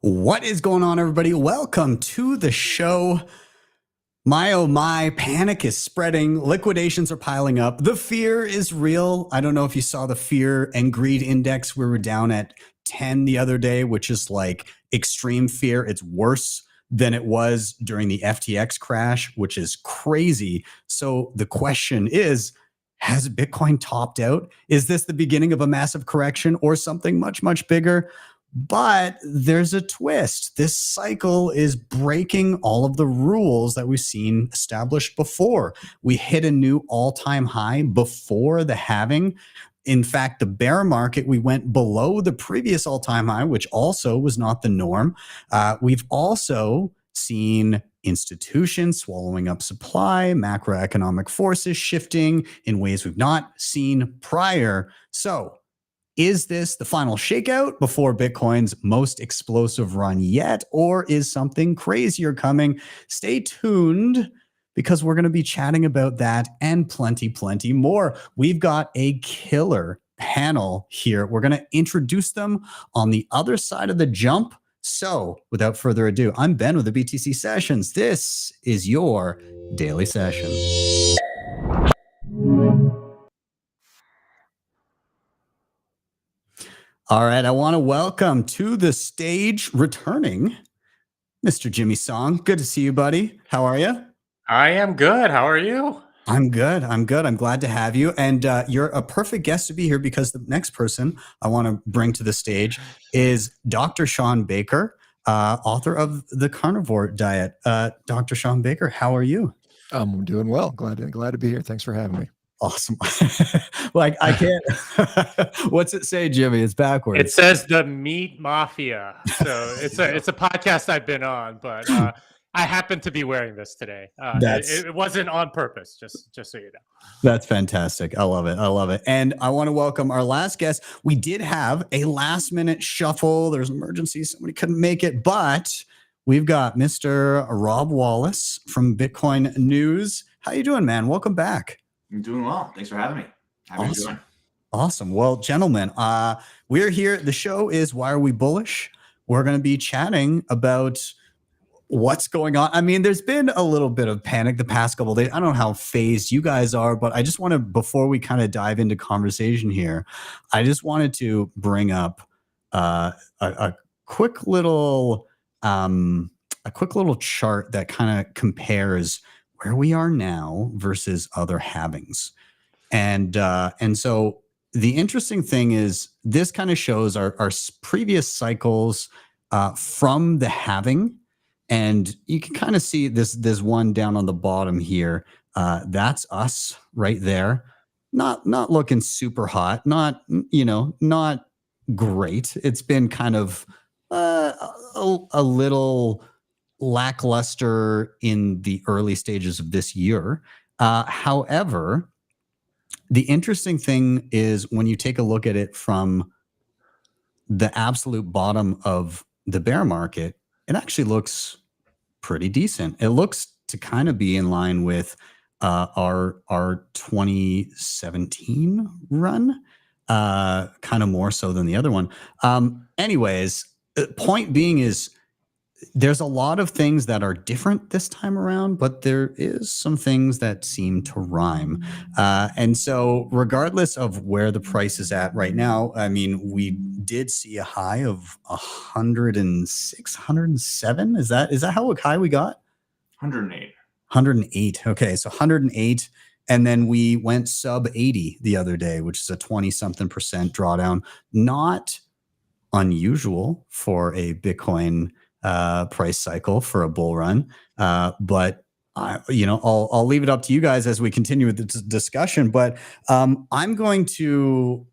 What is going on, everybody? Welcome to the show. My oh my, panic is spreading. Liquidations are piling up. The fear is real. I don't know if you saw the fear and greed index. We were down at 10 the other day, which is like extreme fear. It's worse than it was during the FTX crash, which is crazy. So the question is, has Bitcoin topped out? Is this the beginning of a massive correction or something much, much bigger? But there's a twist. This cycle is breaking all of the rules that we've seen established before. We hit a new all-time high before the halving. In fact, the bear market, we went below the previous all-time high, which also was not the norm. We've also seen institutions swallowing up supply, macroeconomic forces shifting in ways we've not seen prior. So, is this the final shakeout before Bitcoin's most explosive run yet, or is something crazier coming? Stay tuned because we're going to be chatting about that and plenty more. We've got a killer panel here. We're going to introduce them on the other side of the jump. So without further ado, I'm Ben with the BTC Sessions. This is your daily session. All right, I want to welcome to the stage, returning, Mr. Jimmy Song. Good to see you, buddy. How are you? I am good. How are you? I'm good. I'm glad to have you. And you're a perfect guest to be here because the next person I want to bring to the stage is Dr. Shawn Baker, author of The Carnivore Diet. Dr. Shawn Baker, how are you? I'm doing well. Glad to be here. Thanks for having me. Awesome. Like I can't. What's it say, Jimmy? It's backwards. It says the Meat Mafia. So it's a podcast I've been on, but I happen to be wearing this today. It wasn't on purpose, just so you know. That's fantastic. I love it. And I want to welcome our last guest. We did have a last minute shuffle. There's an emergency. Somebody couldn't make it, but we've got Mr. Rob Wallace from Bitcoin News. How you doing, man? Welcome back. I'm doing well. Thanks for having me. How are you doing? Awesome. Well, gentlemen, we're here. The show is Why Are We Bullish? We're going to be chatting about what's going on. I mean, there's been a little bit of panic the past couple of days. I don't know how phased you guys are, but I just want to, before we kind of dive into conversation here, I just wanted to bring up a quick little chart that kind of compares where we are now versus other halvings. And so the interesting thing is this kind of shows our previous cycles from the halving. And you can kind of see this one down on the bottom here. That's us right there. Not looking super hot. Not great. It's been kind of a little lackluster in the early stages of this year. However, the interesting thing is when you take a look at it from the absolute bottom of the bear market, it actually looks pretty decent. It looks to kind of be in line with our 2017 run, kind of more so than the other one. Anyways, point being is there's a lot of things that are different this time around, but there is some things that seem to rhyme. And so regardless of where the price is at right now, I mean, we did see a high of 106, 107. Is that how high we got? 108. 108. Okay, so 108. And then we went sub 80 the other day, which is a 20-something% drawdown. Not unusual for a Bitcoin price cycle for a bull run. But I'll leave it up to you guys as we continue with the discussion. But I'm going to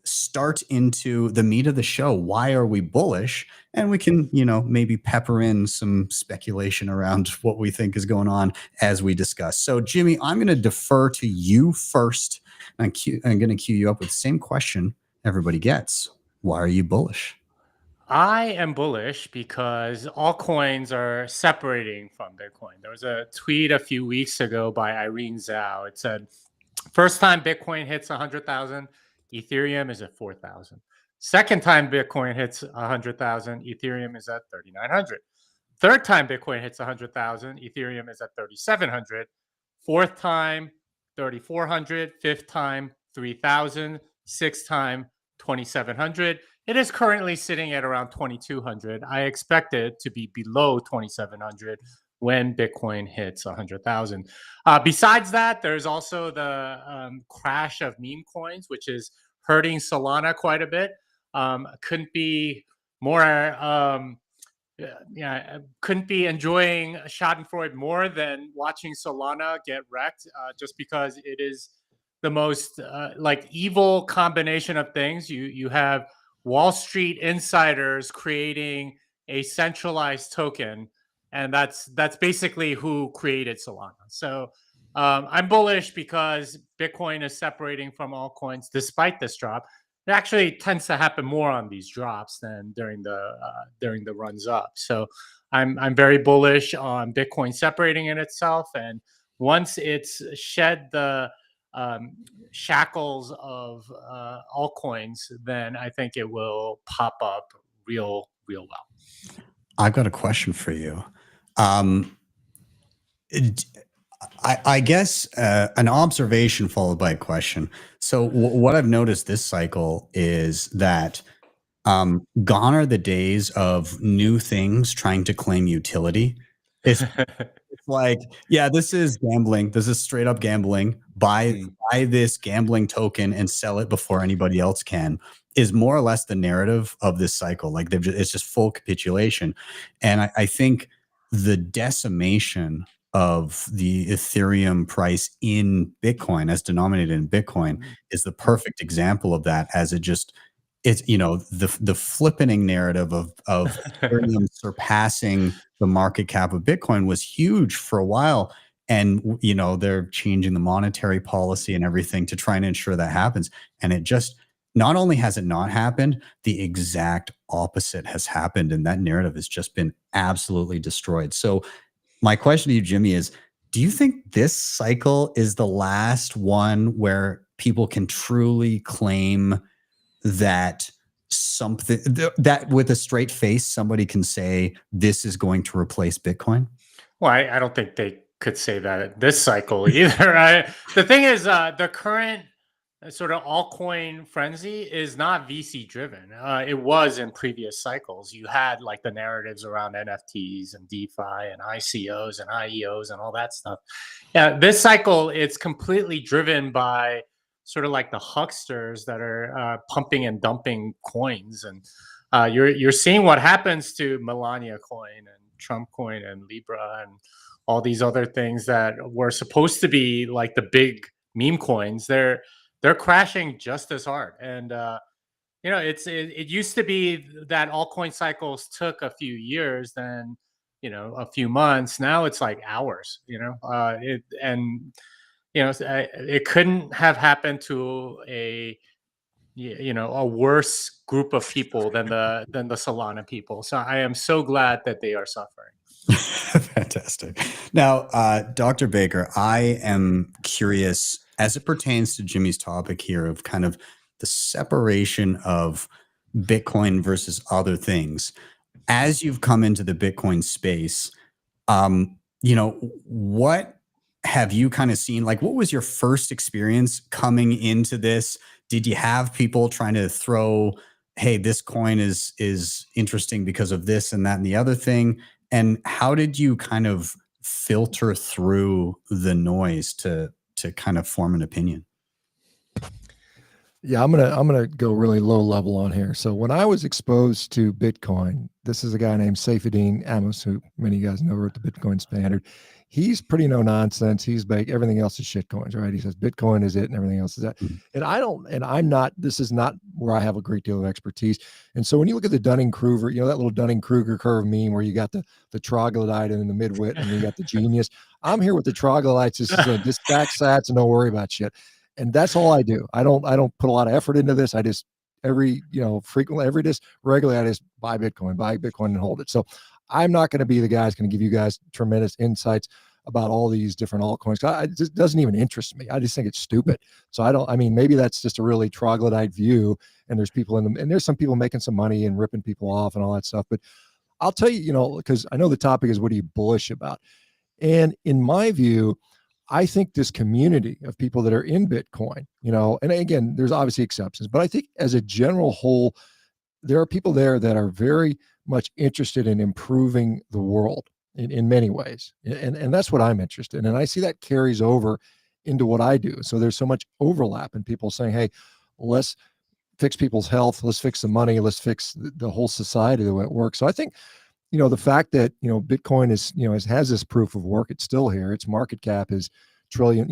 start into the meat of the show. Why are we bullish? And we can, maybe pepper in some speculation around what we think is going on as we discuss. So, Jimmy, I'm going to defer to you first. I'm going to cue you up with the same question everybody gets. Why are you bullish? I am bullish because altcoins are separating from Bitcoin. There was a tweet a few weeks ago by Irene Zhao. It said, first time Bitcoin hits 100,000, Ethereum is at 4,000. Second time Bitcoin hits 100,000, Ethereum is at 3,900. Third time Bitcoin hits 100,000, Ethereum is at 3,700. Fourth time, 3,400. Fifth time, 3,000. Sixth time, 2,700. It is currently sitting at around 2,200. I expect it to be below 2,700 when Bitcoin hits 100,000. Besides that, there's also the crash of meme coins, which is hurting Solana quite a bit. Couldn't be more couldn't be enjoying Schadenfreude more than watching Solana get wrecked, just because it is the most like evil combination of things. You have Wall Street insiders creating a centralized token, and that's basically who created Solana. So I'm bullish because Bitcoin is separating from altcoins despite this drop. It actually tends to happen more on these drops than during the runs up. So I'm very bullish on Bitcoin separating in itself, and once it's shed the shackles of altcoins, then I think it will pop up real well. I've got a question for you. I guess an observation followed by a question. So what I've noticed this cycle is that gone are the days of new things trying to claim utility. It's like, yeah, this is gambling. This is straight up gambling. Buy this gambling token and sell it before anybody else can, is more or less the narrative of this cycle. Like it's just full capitulation. And I think the decimation of the Ethereum price in Bitcoin as denominated in Bitcoin is the perfect example of that, as it's the flippening narrative of Ethereum surpassing the market cap of Bitcoin was huge for a while. And, they're changing the monetary policy and everything to try and ensure that happens. And it just, not only has it not happened, the exact opposite has happened. And that narrative has just been absolutely destroyed. So my question to you, Jimmy, is, do you think this cycle is the last one where people can truly claim that something that with a straight face, somebody can say this is going to replace Bitcoin? Well, I don't think they could say that this cycle either. The thing is, the current sort of altcoin frenzy is not VC driven. It was in previous cycles. You had like the narratives around NFTs and DeFi and ICOs and IEOs and all that stuff. Yeah, this cycle, it's completely driven by sort of like the hucksters that are pumping and dumping coins. And you're seeing what happens to Melania coin and Trump coin and Libra and all these other things that were supposed to be like the big meme coins. They're crashing just as hard. And it used to be that altcoin cycles took a few years, then a few months. Now it's like hours. It couldn't have happened to a worse group of people than the Solana people. So I am so glad that they are suffering. Fantastic. Now, Dr. Baker, I am curious as it pertains to Jimmy's topic here of kind of the separation of Bitcoin versus other things. As you've come into the Bitcoin space, what have you kind of seen? Like, what was your first experience coming into this? Did you have people trying to throw, hey, this coin is interesting because of this and that and the other thing? And how did you kind of filter through the noise to kind of form an opinion? Yeah, I'm gonna go really low level on here. So when I was exposed to Bitcoin, this is a guy named Saifedean Amos, who many of you guys know, wrote the Bitcoin Standard. He's pretty no nonsense. He's like, everything else is shit coins, right? He says Bitcoin is it and everything else is that. This is not where I have a great deal of expertise. And so when you look at the Dunning-Kruger, that little Dunning-Kruger curve meme where you got the troglodyte and the midwit and you got the genius. I'm here with the troglodytes. This stack sats and don't worry about shit. And that's all I do. I don't put a lot of effort into this. I just regularly, I just buy Bitcoin and hold it. So I'm not going to be the guy that's going to give you guys tremendous insights. about all these different altcoins. It just doesn't even interest me. I just think it's stupid. So I mean, maybe that's just a really troglodyte view, and there's people in them, and there's some people making some money and ripping people off and all that stuff. But I'll tell you, because I know the topic is, what are you bullish about? And in my view, I think this community of people that are in Bitcoin, and again, there's obviously exceptions, but I think as a general whole, there are people there that are very much interested in improving the world in many ways. And that's what I'm interested in. And I see that carries over into what I do. So there's so much overlap in people saying, hey, let's fix people's health. Let's fix the money. Let's fix the whole society, the way it works. So I think, the fact that, Bitcoin has this proof of work, it's still here. Its market cap is trillion,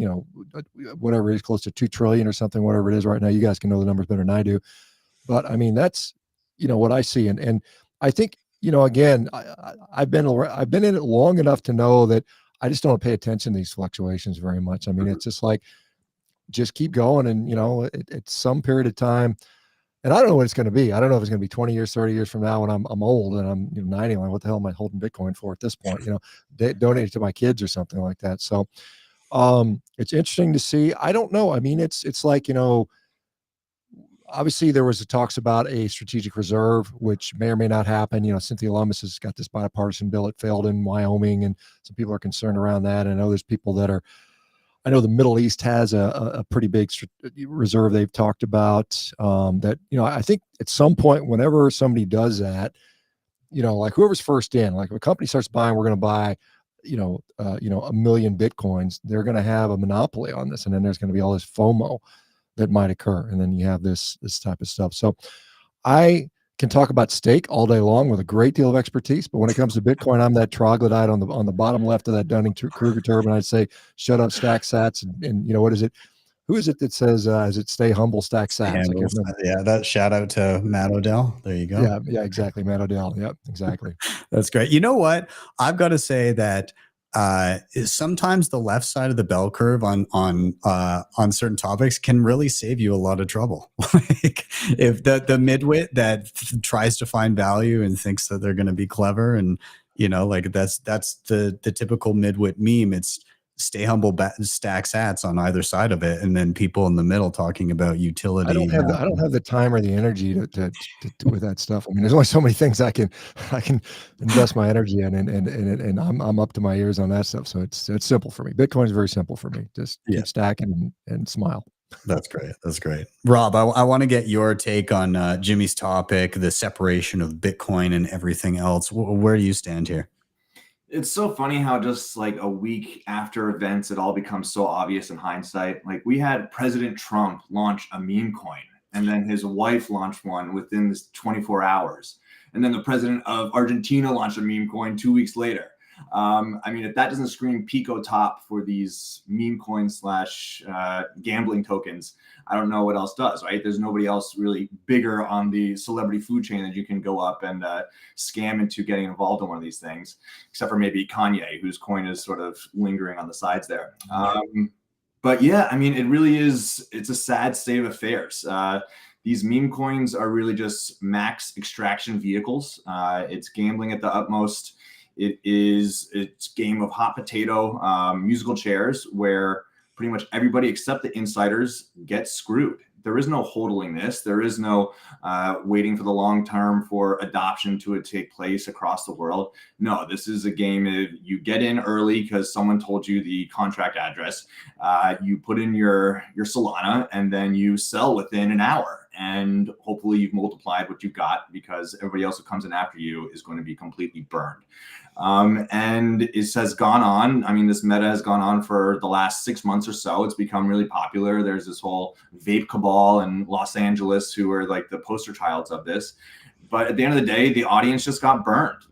whatever it is, close to 2 trillion or something, whatever it is right now. You guys can know the numbers better than I do. But I mean, that's, what I see. And I think, again, I've been in it long enough to know that I just don't pay attention to these fluctuations very much. I mean, it's just like, just keep going. And, at some period of time, and I don't know what it's going to be. I don't know if it's going to be 20 years, 30 years from now when I'm old and I'm 90. Like, what the hell am I holding Bitcoin for at this point? Donate it to my kids or something like that. So it's interesting to see. I don't know. I mean, it's like, obviously there was talks about a strategic reserve, which may or may not happen. Cynthia Lummis has got this bipartisan bill. It failed in Wyoming, and some people are concerned around that. And I know there's people I know the Middle East has a pretty big reserve they've talked about, that, I think at some point, whenever somebody does that, like whoever's first in, like if a company starts buying, we're going to buy, 1 million Bitcoins, they're going to have a monopoly on this. And then there's going to be all this FOMO that might occur. And then you have this type of stuff. So I can talk about stake all day long with a great deal of expertise, but when it comes to Bitcoin, I'm that troglodyte on the bottom left of that Dunning-Kruger turban. I'd say, shut up, stack sats, and what is it? Who is it that says, is it stay humble, stack sats? Yeah, that shout out to Matt Odell. There you go. Yeah, exactly, Matt Odell. Yep, exactly. That's great. You know what? I've got to say that sometimes the left side of the bell curve on certain topics can really save you a lot of trouble. Like if the midwit that tries to find value and thinks that they're going to be clever, and like that's the typical midwit meme. It's stay humble, stack sats on either side of it, and then people in the middle talking about utility. I don't have the time or the energy to with that stuff. I mean, there's only so many things I can invest my energy in, and I'm up to my ears on that stuff. So it's simple for me. Bitcoin is very simple for me. Just keep stacking and smile. That's great. That's great. Rob, I want to get your take on Jimmy's topic, the separation of Bitcoin and everything else. Where do you stand here? It's so funny how just like a week after events, it all becomes so obvious in hindsight. Like we had President Trump launch a meme coin, and then his wife launched one within this 24 hours. And then the president of Argentina launched a meme coin 2 weeks later. I mean, if that doesn't scream Pico top for these meme coins / gambling tokens, I don't know what else does, right? There's nobody else really bigger on the celebrity food chain that you can go up and scam into getting involved in one of these things, except for maybe Kanye, whose coin is sort of lingering on the sides there. But yeah, I mean, it really is, it's a sad state of affairs. These meme coins are really just max extraction vehicles. It's gambling at the utmost. It's game of hot potato musical chairs where pretty much everybody except the insiders gets screwed. There is no hodling this. There is no waiting for the long term for adoption to take place across the world. No, this is a game of you get in early because someone told you the contract address. You put in your Solana and then you sell within an hour. And hopefully you've multiplied what you've got, because everybody else who comes in after you is going to be completely burned. And it has gone on. I mean, this meta has gone on for the last 6 months or so. It's become really popular. There's this whole vape cabal in Los Angeles who are like the poster childs of this. But at the end of the day, the audience just got burned.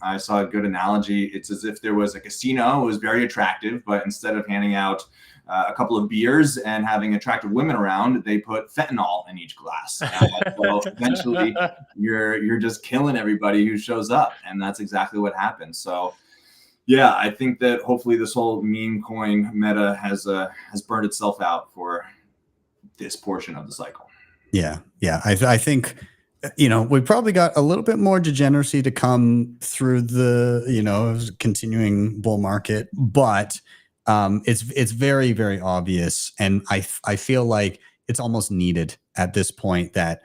I saw a good analogy. It's as if there was a casino. It was very attractive, but instead of handing out a couple of beers and having attractive women around, they put fentanyl in each glass. So eventually you're just killing everybody who shows up. And that's exactly what happened. So yeah, I think that hopefully this whole meme coin meta has burned itself out for this portion of the cycle. Yeah. I think we probably got a little bit more degeneracy to come through the, continuing bull market, but it's very, very obvious. And I feel like it's almost needed at this point that,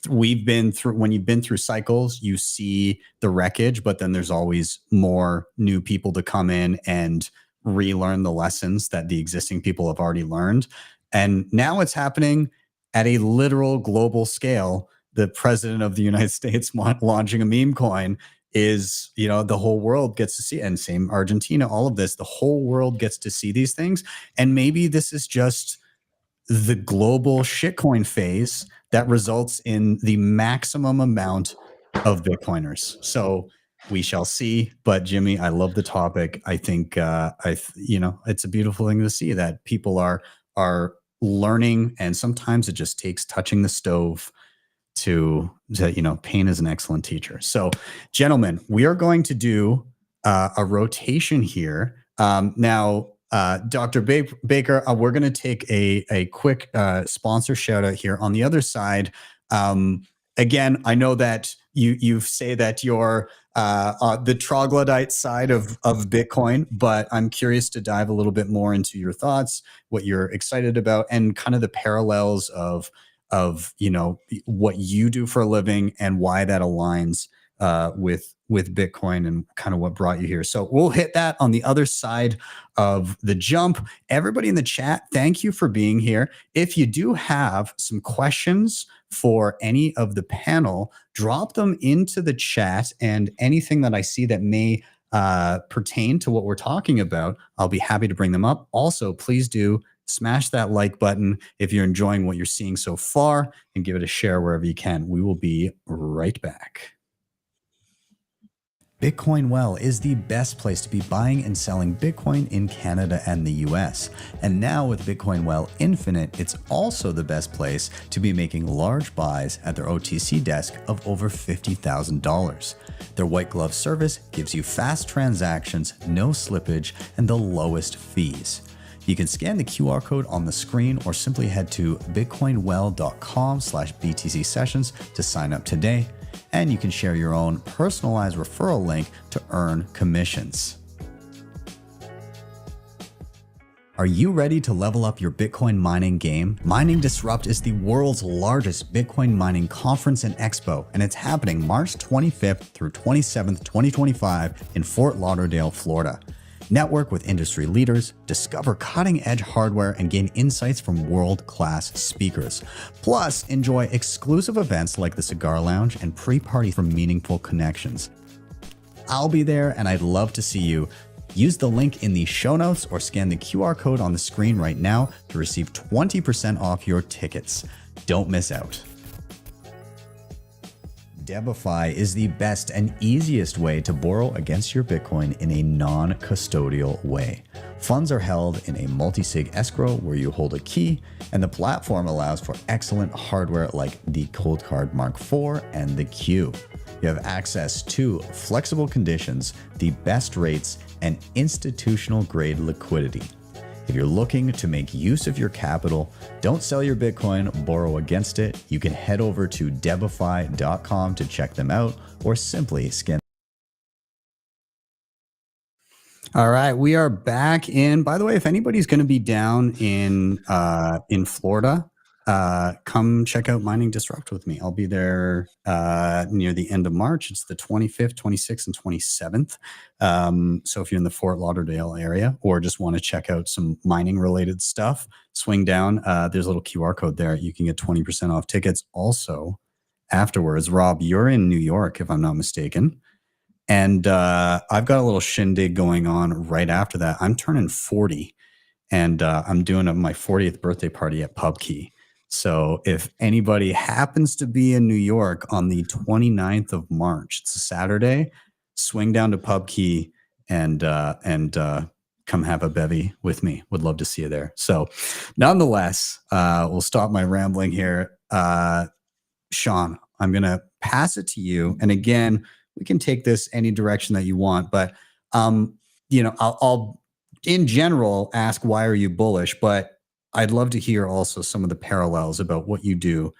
we've been through, when you've been through cycles, you see the wreckage, but then there's always more new people to come in and relearn the lessons that the existing people have already learned. And now it's happening at a literal global scale. The president of the United States launching a meme coin is, the whole world gets to see, and same Argentina, all of this, the whole world gets to see these things. And maybe this is just the global shitcoin phase that results in the maximum amount of Bitcoiners. So we shall see. But Jimmy, I love the topic. I think it's a beautiful thing to see that people are learning, and sometimes it just takes touching the stove to pain is an excellent teacher. So gentlemen, we are going to do a rotation here. Now, Dr. Baker, we're going to take a quick sponsor shout out here. On the other side, again, I know that you say that you're the troglodyte side of Bitcoin, but I'm curious to dive a little bit more into your thoughts, what you're excited about, and kind of the parallels of what you do for a living and why that aligns with Bitcoin and kind of what brought you here. So we'll hit that on the other side of the jump. Everybody in the chat, thank you for being here. If you do have some questions for any of the panel, drop them into the chat, and anything that I see that may pertain to what we're talking about, I'll be happy to bring them up. Also, please do smash that like button if you're enjoying what you're seeing so far, and give it a share wherever you can. We will be right back. Bitcoin Well is the best place to be buying and selling Bitcoin in Canada and the US. And now with Bitcoin Well Infinite, it's also the best place to be making large buys at their OTC desk of over $50,000. Their white glove service gives you fast transactions, no slippage, and the lowest fees. You can scan the QR code on the screen or simply head to bitcoinwell.com/btcsessions to sign up today. And you can share your own personalized referral link to earn commissions. Are you ready to level up your Bitcoin mining game? Mining Disrupt is the world's largest Bitcoin mining conference and expo, and it's happening March 25th through 27th, 2025 in Fort Lauderdale, Florida. Network with industry leaders, discover cutting-edge hardware, and gain insights from world-class speakers. Plus, enjoy exclusive events like the Cigar Lounge and pre-party for meaningful connections. I'll be there, and I'd love to see you. Use the link in the show notes or scan the QR code on the screen right now to receive 20% off your tickets. Don't miss out. DEBIFI is the best and easiest way to borrow against your Bitcoin in a non-custodial way. Funds are held in a multisig escrow where you hold a key, and the platform allows for excellent hardware like the Cold Card Mark IV and the Q. You have access to flexible conditions, the best rates, and institutional grade liquidity. If you're looking to make use of your capital, don't sell your Bitcoin, borrow against it. You can head over to debifi.com to check them out, or simply scan. All right, we are back in. By the way, if anybody's going to be down in Florida, come check out Mining Disrupt with me. I'll be there near the end of March. It's the 25th, 26th, and 27th. So if you're in the Fort Lauderdale area or just want to check out some mining related stuff, swing down. There's a little QR code there. You can get 20% off tickets. Also, afterwards, Rob, you're in New York, if I'm not mistaken. And I've got a little shindig going on right after that. I'm turning 40, and I'm doing my 40th birthday party at PubKey. So if anybody happens to be in New York on the 29th of March, it's a Saturday, swing down to PubKey and come have a bevy with me. Would love to see you there. So nonetheless, we'll stop my rambling here. Shawn, I'm going to pass it to you. And again, we can take this any direction that you want, but I'll in general ask, why are you bullish? But I'd love to hear also some of the parallels about what you do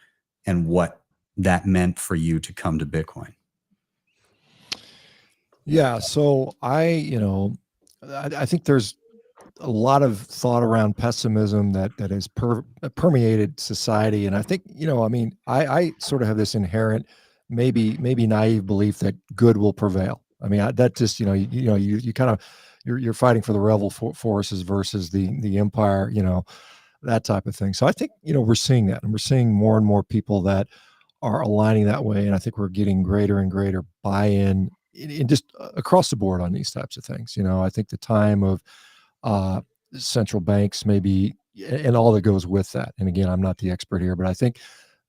and what that meant for you to come to Bitcoin? Yeah. So I think there's a lot of thought around pessimism that has permeated society, and I think I sort of have this inherent, maybe naive belief that good will prevail. I mean, that just you kind of you're fighting for the rebel forces versus the empire, that type of thing. So I think we're seeing that, and we're seeing more and more people that are aligning that way, and I think we're getting greater and greater buy-in in just across the board on these types of things. I think the time of central banks maybe, and all that goes with that. And again, I'm not the expert here, but I think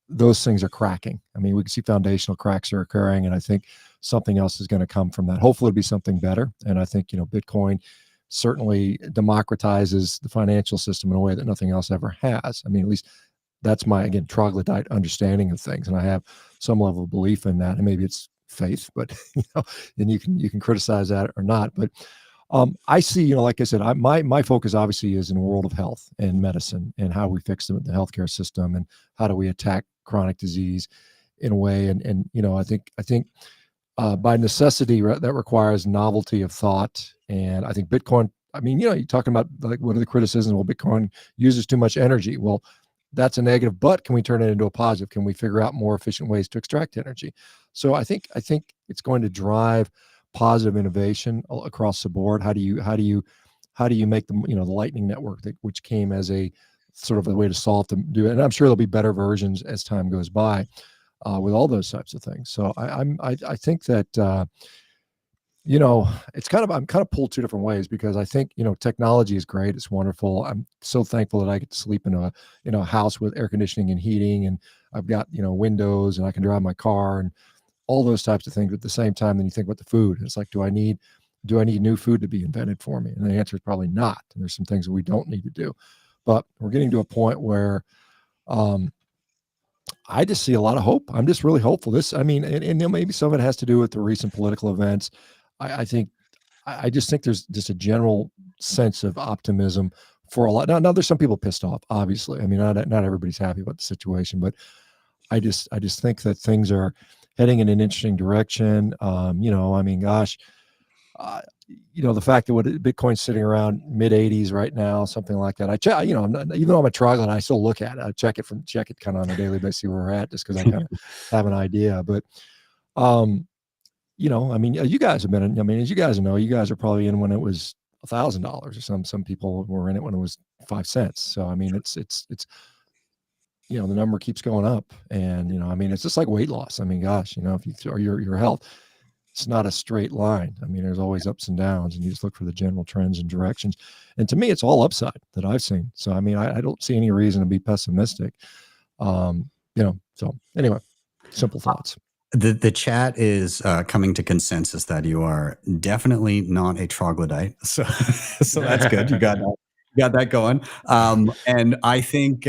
those things are cracking. I mean, we can see foundational cracks are occurring, and I think something else is going to come from that. Hopefully it'll be something better. And I think, Bitcoin certainly democratizes the financial system in a way that nothing else ever has. I mean, at least that's my, again, troglodyte understanding of things. And I have some level of belief in that. And maybe it's faith, but, and you can criticize that or not. But I see, like I said, my focus obviously is in the world of health and medicine and how we fix the healthcare system and how do we attack chronic disease in a way. And I think by necessity that requires novelty of thought. And I think Bitcoin, I mean, you're talking about like what are the criticisms? Well, Bitcoin uses too much energy. Well, that's a negative, but can we turn it into a positive? Can we figure out more efficient ways to extract energy? So I think it's going to drive positive innovation across the board. How do you make the the Lightning Network, which came as a sort of a way to solve to do it, and I'm sure there'll be better versions as time goes by with all those types of things. So I think that I'm kind of pulled two different ways, because I think technology is great, it's wonderful. I'm so thankful that I get to sleep in a house with air conditioning and heating, and I've got windows, and I can drive my car and all those types of things. At the same time, then you think about the food. It's like, do I need new food to be invented for me? And the answer is probably not. And there's some things that we don't need to do. But we're getting to a point where I just see a lot of hope. I'm just really hopeful. And maybe some of it has to do with the recent political events. I just think there's just a general sense of optimism for a lot. Now there's some people pissed off, obviously. I mean, not everybody's happy about the situation, but I just think that things are heading in an interesting direction. The fact that Bitcoin's sitting around mid 80s right now, something like that. I check, even though I'm a troglodyte, I still look at it. I check it kind of on a daily basis, see where we're at, just because I kind of have an idea. But, you guys have been, as you guys know, you guys are probably in when it was $1,000, or some people were in it when it was 5 cents. So, I mean, it's the number keeps going up, and it's just like weight loss. I mean, gosh, if you throw your health, it's not a straight line. I mean, there's always ups and downs, and you just look for the general trends and directions. And to me, it's all upside that I've seen. So, I mean, I don't see any reason to be pessimistic. So anyway, simple thoughts. The chat is coming to consensus that you are definitely not a troglodyte. So that's good. You got that going. And I think,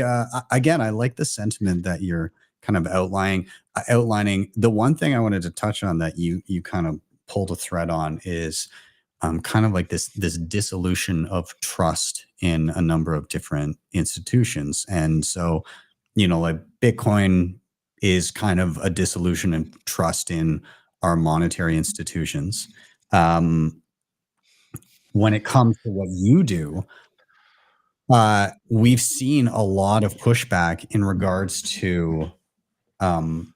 again, I like the sentiment that you're kind of outlining. The one thing I wanted to touch on that you kind of pulled a thread on is kind of like this dissolution of trust in a number of different institutions. And so, like Bitcoin is kind of a dissolution of trust in our monetary institutions. When it comes to what you do, we've seen a lot of pushback in regards to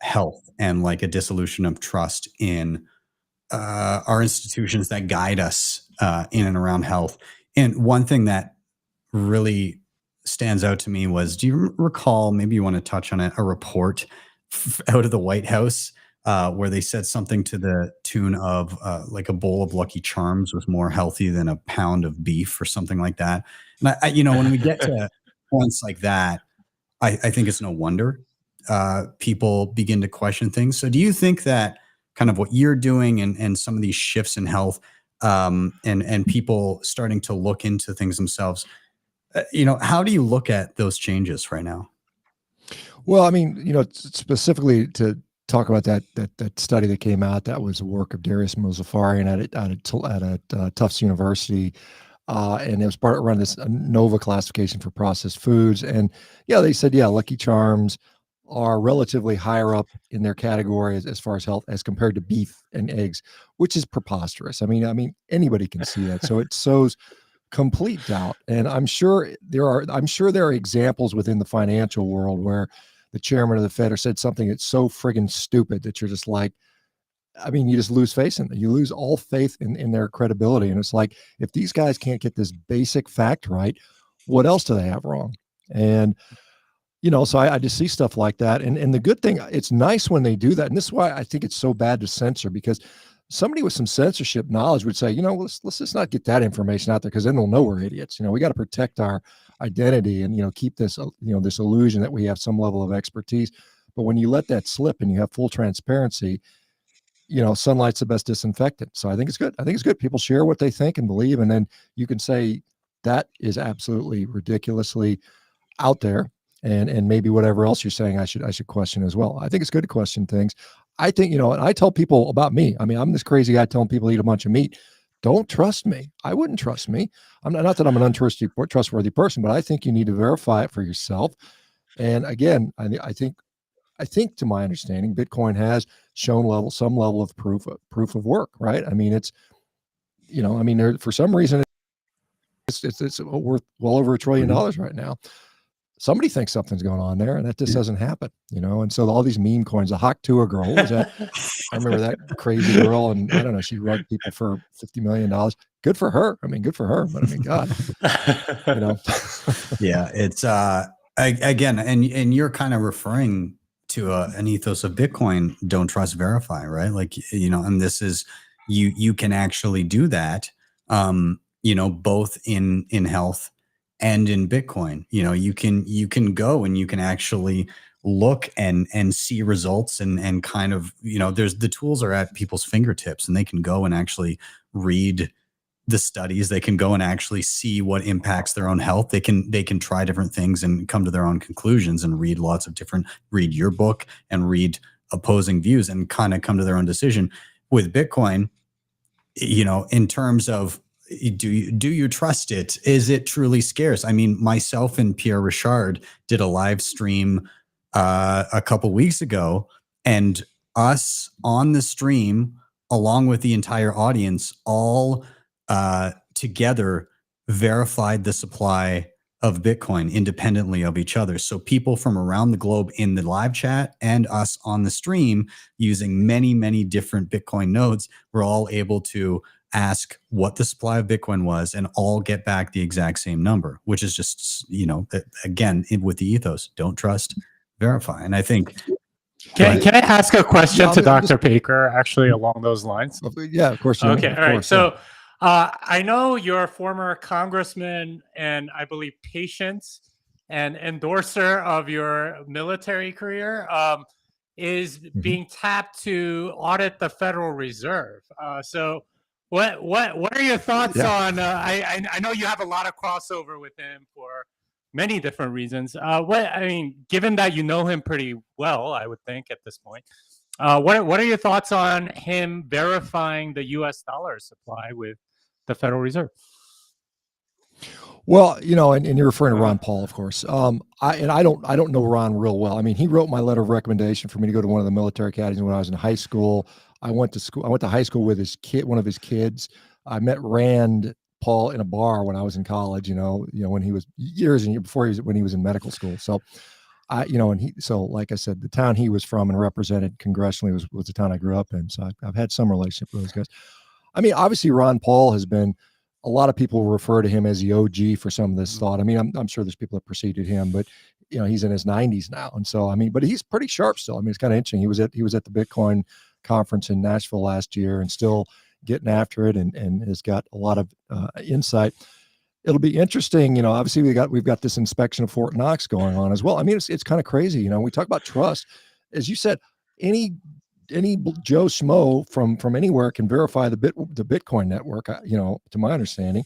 health and like a dissolution of trust in our institutions that guide us in and around health. And one thing that really stands out to me was, do you recall, maybe you want to touch on it, a report out of the White House where they said something to the tune of like a bowl of Lucky Charms was more healthy than a pound of beef or something like that. And when we get to points like that, I think it's no wonder people begin to question things. So do you think that kind of what you're doing and some of these shifts in health and people starting to look into things themselves, how do you look at those changes right now? Well, I mean, specifically to talk about that study that came out, that was the work of Darius Mozaffarian at Tufts University. And it was part around this NOVA classification for processed foods. And they said, Lucky Charms, are relatively higher up in their category as far as health as compared to beef and eggs, which is preposterous. I mean, anybody can see that. So it sows complete doubt. And I'm sure there are examples within the financial world where the chairman of the Fed said something that's so friggin' stupid that you're just like, I mean, you just lose faith in them. You lose all faith in their credibility. And it's like, if these guys can't get this basic fact right, what else do they have wrong? And so I just see stuff like that. And the good thing, it's nice when they do that. And this is why I think it's so bad to censor, because somebody with some censorship knowledge would say, let's just not get that information out there, because then they'll know we're idiots. We got to protect our identity and, keep this, this illusion that we have some level of expertise. But when you let that slip and you have full transparency, sunlight's the best disinfectant. So I think it's good. I think it's good. People share what they think and believe. And then you can say that is absolutely ridiculously out there. And maybe whatever else you're saying, I should question as well. I think it's good to question things. I think, and I tell people about me. I mean, I'm this crazy guy telling people to eat a bunch of meat. Don't trust me. I wouldn't trust me. I'm not that I'm an untrustworthy person, but I think you need to verify it for yourself. And again, I think to my understanding, Bitcoin has shown some level of proof of work, right? I mean, it's, for some reason, it's worth well over $1 trillion right now. Somebody thinks something's going on there, and that just doesn't happen, and so all these meme coins, the HOCK2A girl, what was that? I remember that crazy girl, and I don't know, she rugged people for $50 million. Good for her. I mean, good for her, but I mean, God, Yeah, it's again, and you're kind of referring to an ethos of Bitcoin: don't trust, verify, right? Like, and this is you can actually do that, both in health and in Bitcoin. You can go and you can actually look and see results and kind of, there's the tools are at people's fingertips, and they can go and actually read the studies. They can go and actually see what impacts their own health. They can try different things and come to their own conclusions and read read your book and read opposing views and kind of come to their own decision. With Bitcoin, in terms of, do you trust it? Is it truly scarce? I mean, myself and Pierre Richard did a live stream a couple weeks ago, and us on the stream, along with the entire audience, all together verified the supply of Bitcoin independently of each other. So people from around the globe in the live chat and us on the stream, using many, many different Bitcoin nodes, were all able to ask what the supply of Bitcoin was and all get back the exact same number, which is just, again, with the ethos, don't trust, verify. And I think, can I ask a question to Dr. Baker, actually, along those lines? Yeah, of course. Okay, all right. So I know you're a former congressman and I believe patient and endorser of your military career, is being tapped to audit the Federal Reserve. So what are your thoughts on? I know you have a lot of crossover with him for many different reasons. Given that you know him pretty well, I would think at this point, what are your thoughts on him verifying the U.S. dollar supply with the Federal Reserve? Well, and you're referring to Ron Paul, of course. I don't know Ron real well. I mean, he wrote my letter of recommendation for me to go to one of the military academies when I was in high school. I went to high school with one of his kids. I met Rand Paul in a bar when I was in college, when he was when he was in medical school. So like I said, the town he was from and represented congressionally was the town I grew up in. So I've had some relationship with those guys. I mean, obviously Ron Paul has been, a lot of people refer to him as the OG for some of this thought. I mean, I'm sure there's people that preceded him, but he's in his 90s now. And so, but he's pretty sharp still. I mean, it's kind of interesting. He was at the Bitcoin conference in Nashville last year and still getting after it and has got a lot of insight. It'll be interesting. Obviously we've got this inspection of Fort Knox going on as well. I mean, it's kind of crazy. We talk about trust, as you said, any Joe Schmo from anywhere can verify the Bitcoin network, to my understanding.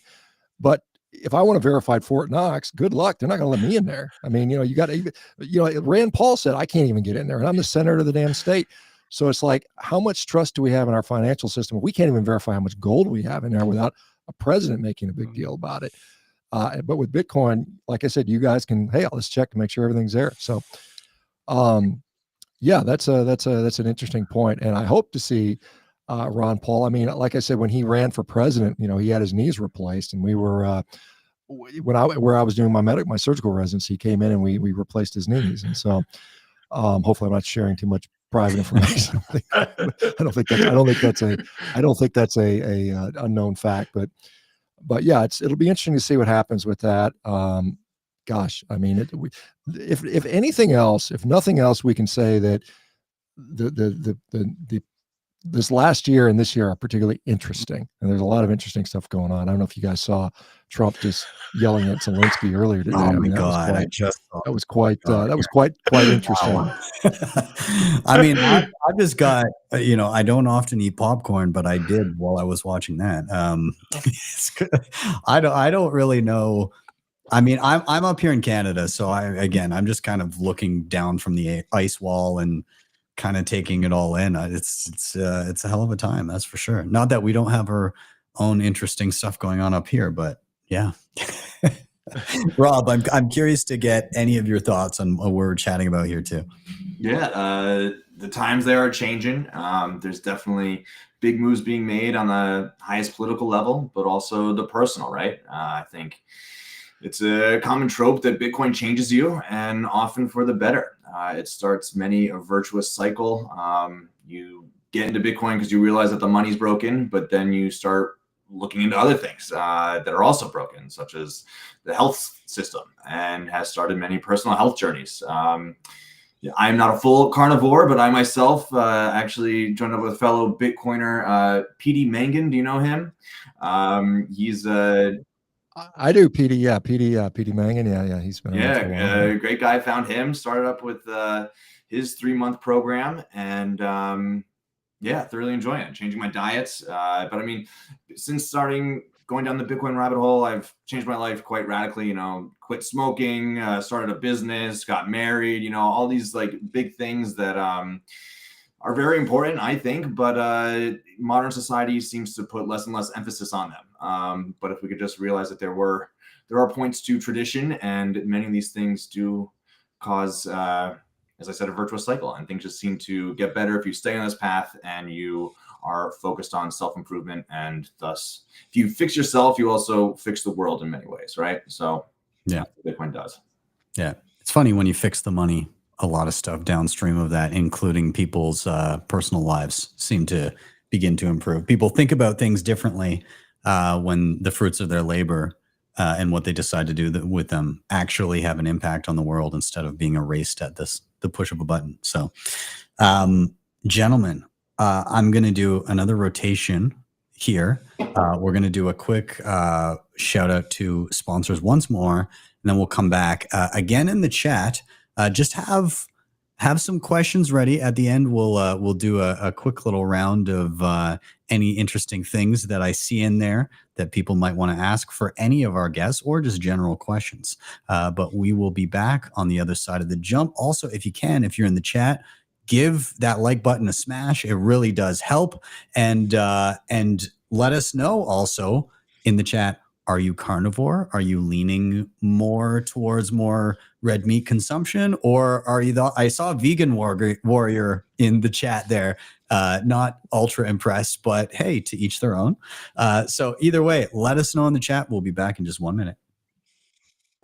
But if I want to verify Fort Knox, good luck. They're not going to let me in there. I mean, you got to, Rand Paul said, I can't even get in there, and I'm the senator of the damn state. So it's like, how much trust do we have in our financial system? We can't even verify how much gold we have in there without a president making a big deal about it. But with Bitcoin, like I said, you guys can, hey, let's check to make sure everything's there. So Yeah, that's an interesting point, and I hope to see Ron Paul. I mean, like I said, when he ran for president, he had his knees replaced, and we were where I was doing my surgical residency, he came in and we replaced his knees, and so hopefully I'm not sharing too much private information. I don't think that's a unknown fact, but yeah, it'll be interesting to see what happens with that. Gosh, I mean, if anything else, if nothing else, we can say that this last year and this year are particularly interesting, and there's a lot of interesting stuff going on. I don't know if you guys saw Trump just yelling at Zelensky earlier today. Oh my God, that was quite interesting. Wow. I mean, I just got, I don't often eat popcorn, but I did while I was watching that. I don't really know. I mean, I'm up here in Canada, so I'm just kind of looking down from the ice wall and kind of taking it all in. It's a hell of a time, that's for sure. Not that we don't have our own interesting stuff going on up here, but yeah. Rob, I'm curious to get any of your thoughts on what we're chatting about here too. Yeah, the times there are changing. There's definitely big moves being made on the highest political level, but also the personal, right? I think it's a common trope that Bitcoin changes you, and often for the better. It starts many a virtuous cycle. You get into Bitcoin because you realize that the money's broken, but then you start looking into other things that are also broken, such as the health system, and has started many personal health journeys. I'm not a full carnivore, but I myself actually joined up with a fellow Bitcoiner, PD Mangan. Do you know him? He's I do, PD. Yeah, PD Mangan. Yeah, he's been around for a while. Great guy. Found him. Started up with his 3-month program, and thoroughly enjoying it. Changing my diets, but I mean, since going down the Bitcoin rabbit hole, I've changed my life quite radically. Quit smoking, started a business, got married. All these like big things that are very important, I think, but modern society seems to put less and less emphasis on them. But if we could just realize that there are points to tradition, and many of these things do cause, as I said, a virtuous cycle, and things just seem to get better if you stay on this path and you are focused on self-improvement. And thus, if you fix yourself, you also fix the world in many ways, right? So yeah, Bitcoin does. Yeah. It's funny when you fix the money, a lot of stuff downstream of that, including people's personal lives, seem to begin to improve. People think about things differently when the fruits of their labor and what they decide to do with them actually have an impact on the world, instead of being erased at the push of a button. So, gentlemen, I'm going to do another rotation here. We're going to do a quick shout out to sponsors once more, and then we'll come back again in the chat. Just have some questions ready. At the end, we'll do a quick little round of any interesting things that I see in there that people might want to ask for any of our guests, or just general questions. But we will be back on the other side of the jump. Also, if you're in the chat, give that like button a smash. It really does help. And let us know also in the chat, are you carnivore? Are you leaning more towards more red meat consumption? Or are you I saw a vegan warrior in the chat there. Not ultra impressed, but hey, to each their own. So either way, let us know in the chat. We'll be back in just 1 minute.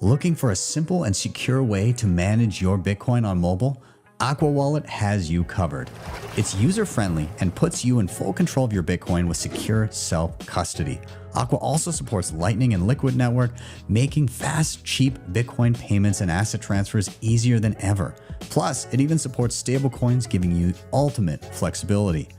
Looking for a simple and secure way to manage your Bitcoin on mobile? AQUA Wallet has you covered. It's user-friendly and puts you in full control of your Bitcoin with secure self-custody. AQUA also supports Lightning and Liquid Network, making fast, cheap Bitcoin payments and asset transfers easier than ever. Plus, it even supports stablecoins, giving you ultimate flexibility.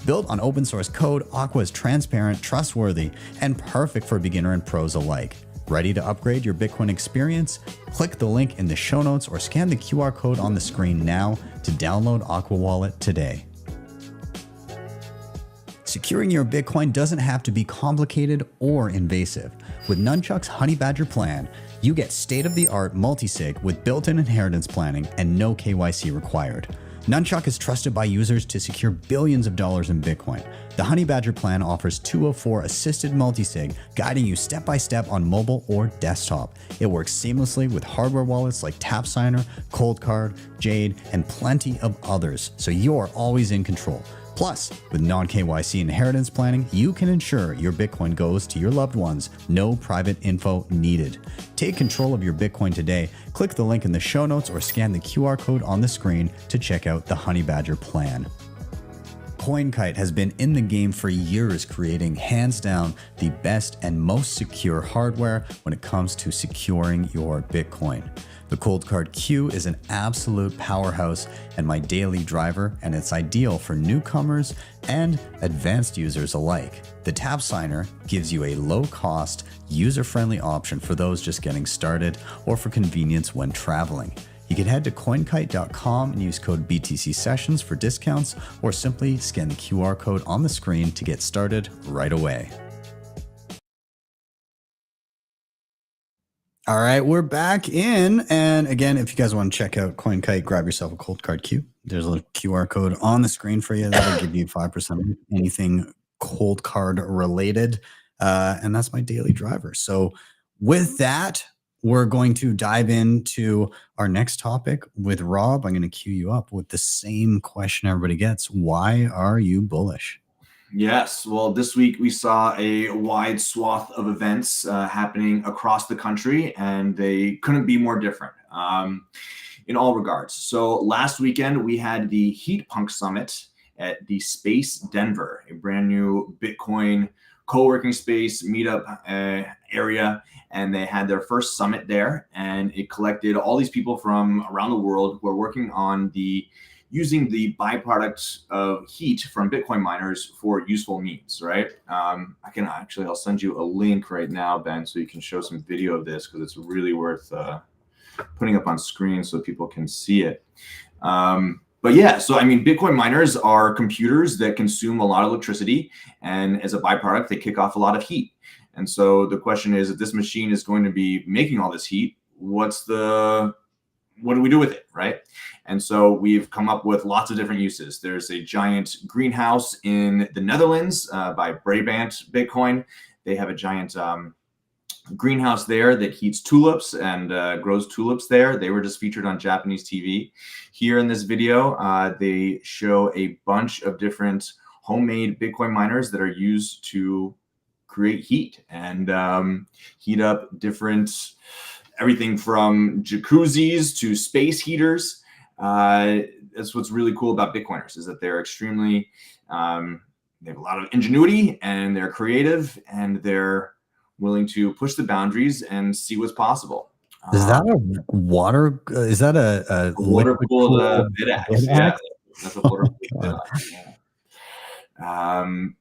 Built on open source code, AQUA is transparent, trustworthy, and perfect for beginner and pros alike. Ready to upgrade your Bitcoin experience? Click the link in the show notes or scan the QR code on the screen now to download AQUA Wallet today. Securing your Bitcoin doesn't have to be complicated or invasive. With NUNCHUK's HONEYBADGER plan, you get state-of-the-art multisig with built-in inheritance planning and no KYC required. NUNCHUK is trusted by users to secure billions of dollars in Bitcoin. The HONEYBADGER plan offers 204 assisted multisig, guiding you step by step on mobile or desktop. It works seamlessly with hardware wallets like TapSigner, ColdCard, Jade, and plenty of others, so you're always in control. Plus, with non-KYC inheritance planning, you can ensure your Bitcoin goes to your loved ones. No private info needed. Take control of your Bitcoin today. Click the link in the show notes or scan the QR code on the screen to check out the HONEYBADGER plan. CoinKite has been in the game for years, creating hands down the best and most secure hardware when it comes to securing your Bitcoin. The ColdCard Q is an absolute powerhouse and my daily driver, and it's ideal for newcomers and advanced users alike. The TapSigner gives you a low-cost, user-friendly option for those just getting started or for convenience when traveling. You can head to coinkite.com and use code BTCSessions for discounts, or simply scan the QR code on the screen to get started right away. All right, we're back in. And again, if you guys want to check out CoinKite, grab yourself a ColdCard Q. There's a little QR code on the screen for you. That'll give you 5% of anything ColdCard related. And that's my daily driver. So with that, we're going to dive into our next topic with Rob. I'm going to queue you up with the same question everybody gets. Why are you bullish? Yes. Well, this week we saw a wide swath of events happening across the country, and they couldn't be more different in all regards. So last weekend we had the Heat Punk Summit at the Space Denver, a brand new Bitcoin co-working space meetup area. And they had their first summit there, and it collected all these people from around the world who are working on using the byproduct of heat from Bitcoin miners for useful means, right? I'll send you a link right now, Ben, so you can show some video of this, because it's really worth putting up on screen so people can see it. But yeah, so I mean, Bitcoin miners are computers that consume a lot of electricity, and as a byproduct, they kick off a lot of heat. And so the question is, if this machine is going to be making all this heat, what do we do with it, right? And so we've come up with lots of different uses. There's a giant greenhouse in the Netherlands by Brabant Bitcoin. They have a giant greenhouse there that heats tulips and grows tulips there. They were just featured on Japanese TV. Here in this video, they show a bunch of different homemade Bitcoin miners that are used to create heat and heat up everything from jacuzzis to space heaters. That's what's really cool about Bitcoiners, is that they're extremely, they have a lot of ingenuity, and they're creative, and they're willing to push the boundaries and see what's possible. Is that a water? Is that a water-cooled BitX? Yeah, that's a water-cooled BitX.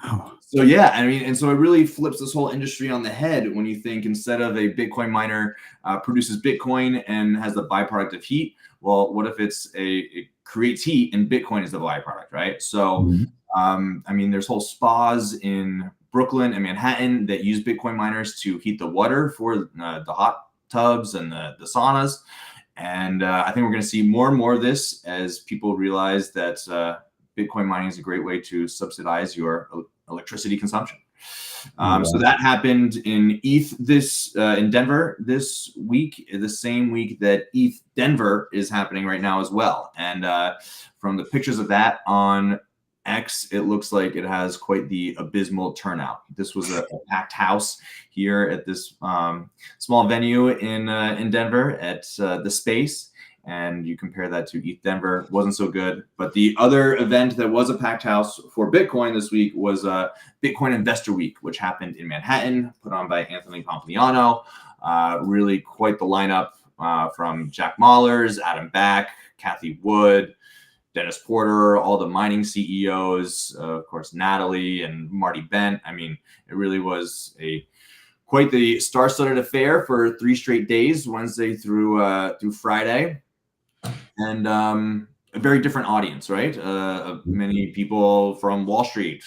Wow. So yeah, I mean, and so it really flips this whole industry on the head when you think, instead of a Bitcoin miner produces Bitcoin and has the byproduct of heat, well, what if it creates heat and Bitcoin is the byproduct, right? So, I mean, there's whole spas in Brooklyn and Manhattan that use Bitcoin miners to heat the water for the hot tubs and the saunas. And I think we're going to see more and more of this as people realize that Bitcoin mining is a great way to subsidize your electricity consumption. So that happened in in Denver this week, the same week that ETH Denver is happening right now as well. And from the pictures of that on X, it looks like it has quite the abysmal turnout. This was a packed house here at this small venue in Denver at the Space. And you compare that to ETH Denver, wasn't so good. But the other event that was a packed house for Bitcoin this week was Bitcoin Investor Week, which happened in Manhattan, put on by Anthony Pompliano. Really quite the lineup from Jack Mallers, Adam Back, Kathy Wood, Dennis Porter, all the mining CEOs, of course, Natalie and Marty Bent. I mean, it really was quite the star-studded affair for 3 straight days, Wednesday through Friday. And a very different audience, right? Many people from Wall Street,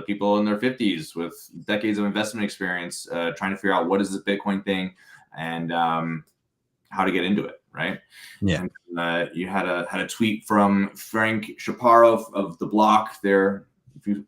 people in their 50s with decades of investment experience, trying to figure out what is this Bitcoin thing and how to get into it. right? Yeah. And, you had a tweet from Frank Chaparro of The Block, their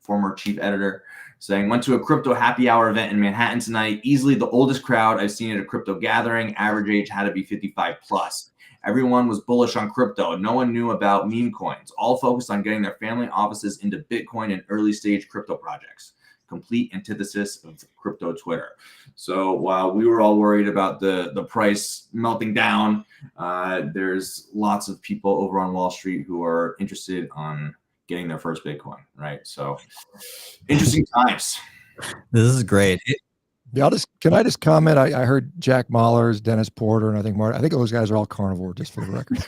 former chief editor, saying, went to a crypto happy hour event in Manhattan tonight. Easily the oldest crowd I've seen at a crypto gathering. Average age had to be 55 plus. Everyone was bullish on crypto. No one knew about meme coins. All focused on getting their family offices into Bitcoin and early stage crypto projects. Complete antithesis of crypto Twitter. So while we were all worried about the price melting down, there's lots of people over on Wall Street who are interested on getting their first Bitcoin, right? So interesting times. This is great. Yeah, can I just comment? I heard Jack Mahler's, Dennis Porter, and I think those guys are all carnivore, just for the record.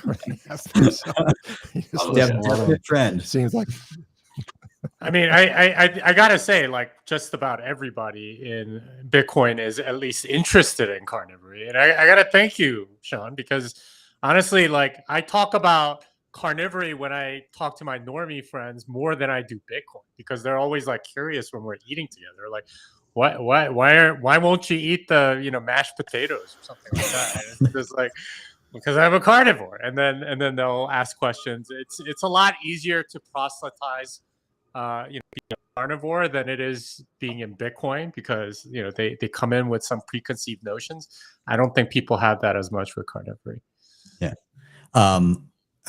Definitely trend. Seems like. I mean, I gotta say, like, just about everybody in Bitcoin is at least interested in carnivory, and I gotta thank you, Shawn, because honestly, like, I talk about carnivory when I talk to my normie friends more than I do Bitcoin, because they're always like curious when we're eating together, like, why won't you eat the mashed potatoes or something like that? And it's just like, because I'm a carnivore, and then they'll ask questions. It's a lot easier to proselytize being a carnivore than it is being in Bitcoin, because they come in with some preconceived notions. I don't think people have that as much with carnivory. Yeah.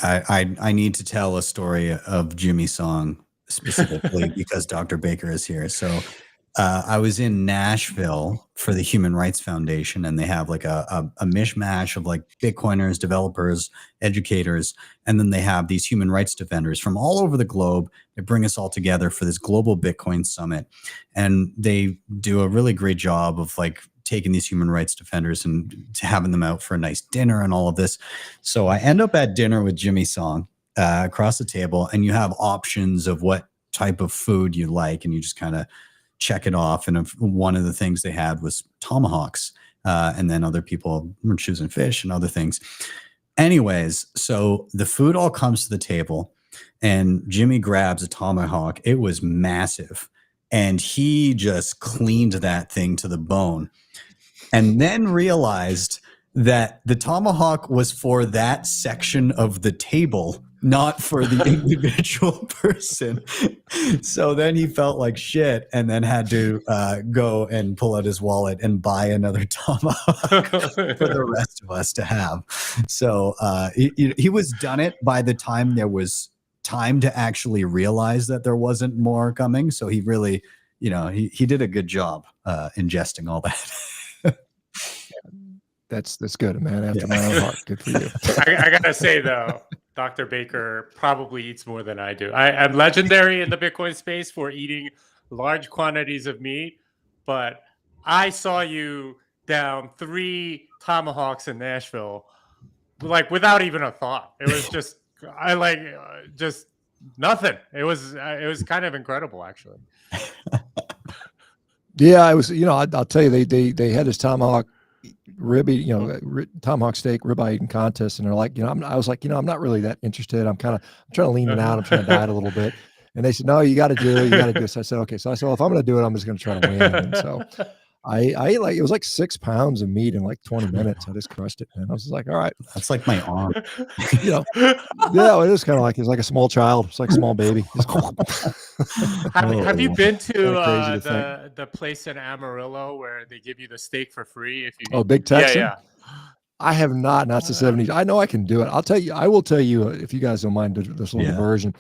I need to tell a story of Jimmy Song specifically because Dr. Baker is here. So I was in Nashville for the Human Rights Foundation, and they have like a mishmash of like Bitcoiners, developers, educators, and then they have these human rights defenders from all over the globe. They bring us all together for this global Bitcoin summit, and they do a really great job of like taking these human rights defenders and having them out for a nice dinner and all of this. So I end up at dinner with Jimmy Song across the table, and you have options of what type of food you like, and you just kind of check it off. And one of the things they had was tomahawks, and then other people were choosing fish and other things. Anyways, so the food all comes to the table, and Jimmy grabs a tomahawk. It was massive, and he just cleaned that thing to the bone, and then realized that the tomahawk was for that section of the table, not for the individual person. So then he felt like shit, and then had to go and pull out his wallet and buy another tomahawk for the rest of us to have. So he was done it by the time there was time to actually realize that there wasn't more coming. So he really, he did a good job ingesting all that. That's good, man. After my own heart. Good for you. I gotta say though, Dr. Baker probably eats more than I do. I'm legendary in the Bitcoin space for eating large quantities of meat, but I saw you down 3 tomahawks in Nashville, like without even a thought. It was just just nothing. It was kind of incredible, actually. Yeah, it was. I'll tell you, they had this tomahawk tomahawk steak ribeye eating contest, and they're like, I was like, I'm not really that interested. I'm trying to lean it out. I'm trying to diet a little bit. And they said, no, you got to do it. You got to do it. So I said, okay. So I said, well, if I'm going to do it, I'm just going to try to win. And so I ate it was like 6 pounds of meat in like 20 minutes. I just crushed it, man. I was just like, all right. That's like my arm. Yeah, it is kind of like, it's like a small child. It's like a small baby. Have you been to the place in Amarillo where they give you the steak for free? If you Big Texan? Yeah. I have not. That's the 70s. I know I can do it. I will tell you, if you guys don't mind this little diversion,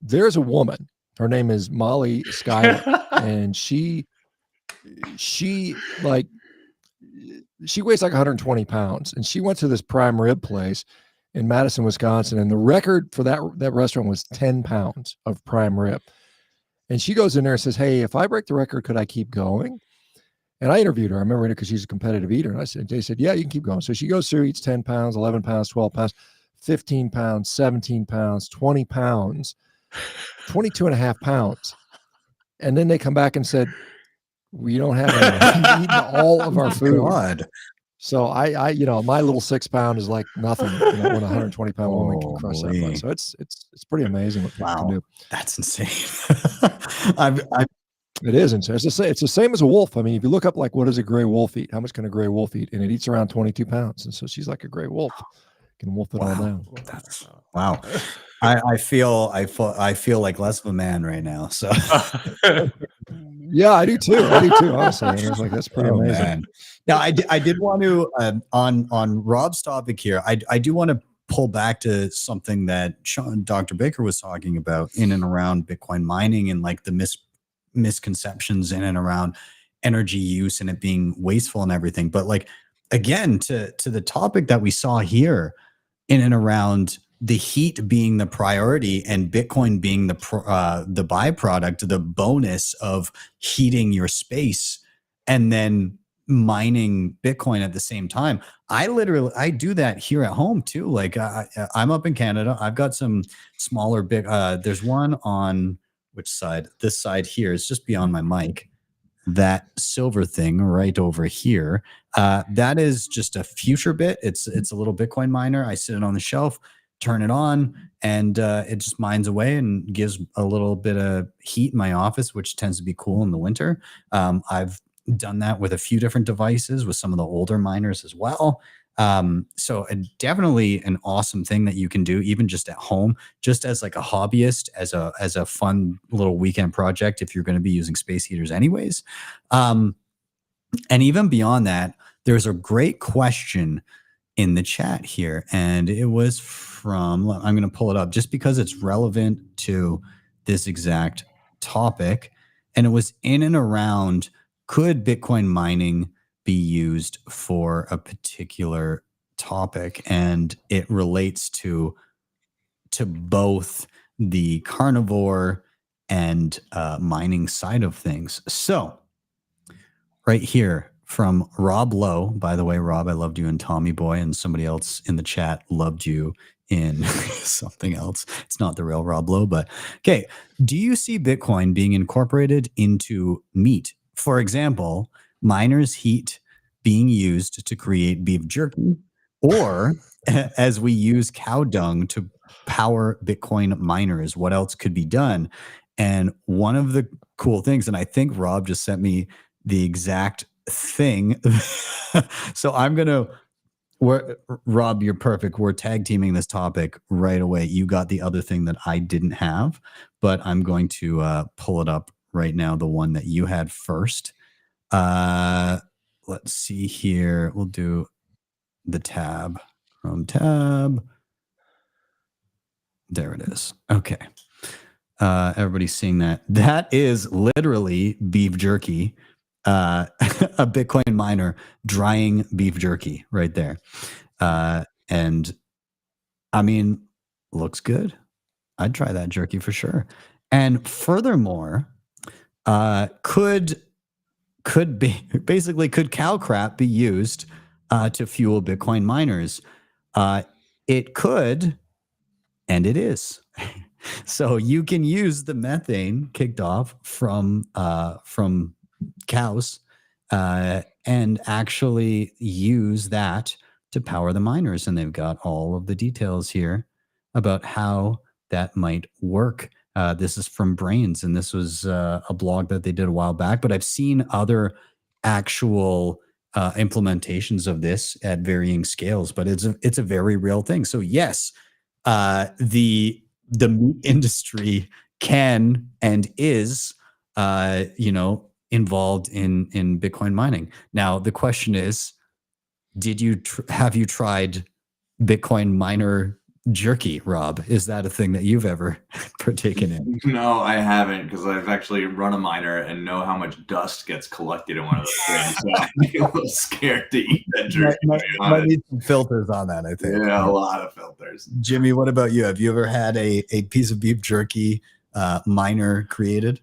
there's a woman. Her name is Molly Schuyler, and she weighs like 120 pounds, and she went to this prime rib place in Madison, Wisconsin, and the record for that restaurant was 10 pounds of prime rib. And she goes in there and says, hey, if I break the record, could I keep going? And I interviewed her. I remember because she's a competitive eater. And they said, yeah, you can keep going. So she goes through, eats 10 pounds, 11 pounds, 12 pounds, 15 pounds, 17 pounds, 20 pounds, 22 and a half pounds. And then they come back and said, we don't have any. Eaten all of our food. God. So I my little 6 pound is like nothing when a 120 pound woman can crush that much. So it's pretty amazing what people can do. That's insane. It is insane. It's the same as a wolf. I mean, if you look up like what does a gray wolf eat? How much can a gray wolf eat? And it eats around 22 pounds. And so she's like a gray wolf. can wolf it all down. That's wow. I feel like less of a man right now. So Yeah, I do too. Honestly, and I was like, that's pretty amazing. Man. Now, I did want to on Rob's topic here. I do want to pull back to something that Shawn, Dr. Baker was talking about in and around Bitcoin mining and like the misconceptions in and around energy use and it being wasteful and everything. But like again, to the topic that we saw here in and around the heat being the priority and Bitcoin being the byproduct, the bonus of heating your space and then mining Bitcoin at the same time. I do that here at home too. Like I'm up in Canada. I've got some smaller there's one on which side? This side here is just beyond my mic. That silver thing right over here. That is just a future bit. It's a little Bitcoin miner. I sit it on the shelf, turn it on, and it just mines away and gives a little bit of heat in my office, which tends to be cool in the winter. I've done that with a few different devices with some of the older miners as well. So definitely an awesome thing that you can do even just at home, just as like a hobbyist, as a fun little weekend project if you're going to be using space heaters anyways. And even beyond that, there's a great question in the chat here, and it was from, I'm going to pull it up just because it's relevant to this exact topic. And it was in and around, could Bitcoin mining be used for a particular topic? And it relates to both the carnivore and mining side of things. So right here from Rob Lowe, by the way, Rob, I loved you in Tommy Boy, and somebody else in the chat loved you in something else. It's not the real Rob Lowe, but okay. Do you see Bitcoin being incorporated into meat? For example, miners' heat being used to create beef jerky, or as we use cow dung to power Bitcoin miners, what else could be done? And one of the cool things, and I think Rob just sent me the exact thing. So Rob, you're perfect. We're tag teaming this topic right away. You got the other thing that I didn't have, but I'm going to pull it up right now, the one that you had first. Let's see here. We'll do the tab. Chrome tab. There it is. Okay. Everybody's seeing that. That is literally beef jerky. A Bitcoin miner drying beef jerky right there. And I mean, looks good. I'd try that jerky for sure. And furthermore, could cow crap be used to fuel Bitcoin miners? It could, and it is. So you can use the methane kicked off from cows and actually use that to power the miners. And they've got all of the details here about how that might work. This is from Brains, and this was a blog that they did a while back, but I've seen other actual implementations of this at varying scales, but it's a very real thing. So yes, the meat industry can and is, involved in Bitcoin mining. Now, the question is, have you tried Bitcoin miner jerky, Rob? Is that a thing that you've ever partaken in? No, I haven't, because I've actually run a miner and know how much dust gets collected in one of those things. So I'm a little scared to eat that jerky. Might need some filters on that, I think. Yeah, a lot of filters. Jimmy, what about you? Have you ever had a piece of beef jerky miner created?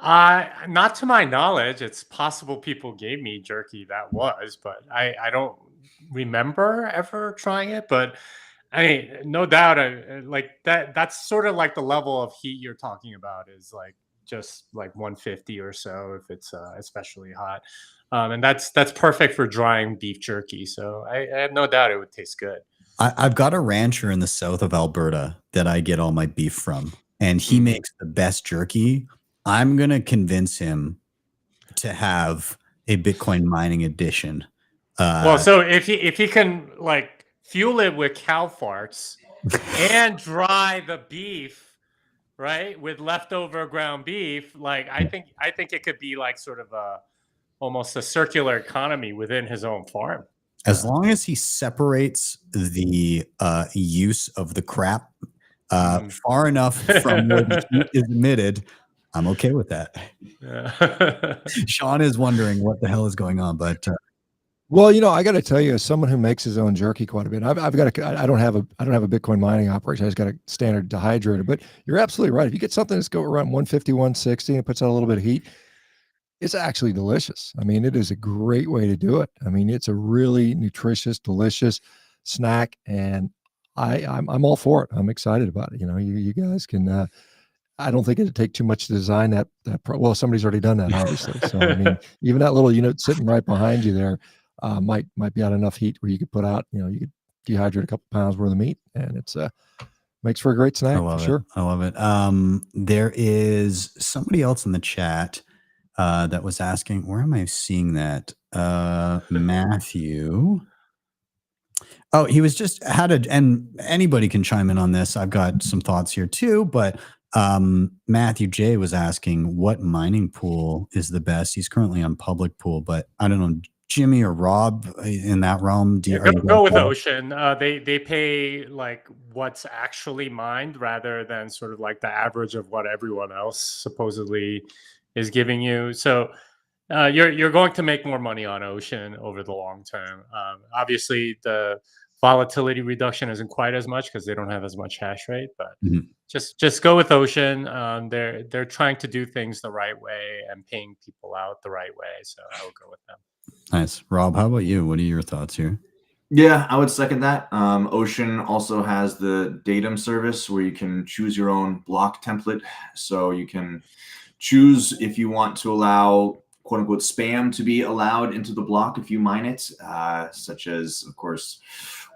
Not to my knowledge. It's possible people gave me jerky that was, but I don't remember ever trying it. But I mean, no doubt, like that's sort of like the level of heat you're talking about is like just like 150 or so if it's especially hot. And that's perfect for drying beef jerky. So I have no doubt it would taste good. I've got a rancher in the south of Alberta that I get all my beef from, and he makes the best jerky. I'm going to convince him to have a Bitcoin mining edition. Well, so if he can like fuel it with cow farts, and dry the beef, right, with leftover ground beef. Like I think it could be like sort of almost a circular economy within his own farm. As long as he separates the use of the crap far enough from where the heat is emitted, I'm okay with that. Yeah. Shawn is wondering what the hell is going on, but well, you know, I got to tell you, as someone who makes his own jerky quite a bit, I've got I don't have a Bitcoin mining operation. I just got a standard dehydrator. But you're absolutely right. If you get something that's go around 150, 160, and it puts out a little bit of heat, it's actually delicious. I mean, it is a great way to do it. I mean, it's a really nutritious, delicious snack, and I'm all for it. I'm excited about it. You know, you guys can. I don't think it'd take too much to design that. Well, somebody's already done that, obviously. So I mean, even that little unit sitting right behind you there might be out enough heat where you could put out. You know, you could dehydrate a couple pounds worth of meat, and it's makes for a great snack. I love for it. Sure. I love it. There is somebody else in the chat that was asking, where am I seeing that? Matthew. Oh, he was just and anybody can chime in on this. I've got some thoughts here too, but Matthew J was asking what mining pool is the best. He's currently on public pool, but I don't know, Jimmy or Rob in that realm. Go with Ocean. They pay like what's actually mined rather than sort of like the average of what everyone else supposedly is giving you. So you're going to make more money on Ocean over the long term. Obviously, the volatility reduction isn't quite as much because they don't have as much hash rate, but just go with Ocean. They're trying to do things the right way and paying people out the right way, so I will go with them. Nice. Rob, how about you? What are your thoughts here? Yeah, I would second that. Ocean also has the datum service where you can choose your own block template, so you can choose if you want to allow quote unquote spam to be allowed into the block if you mine it, such as, of course,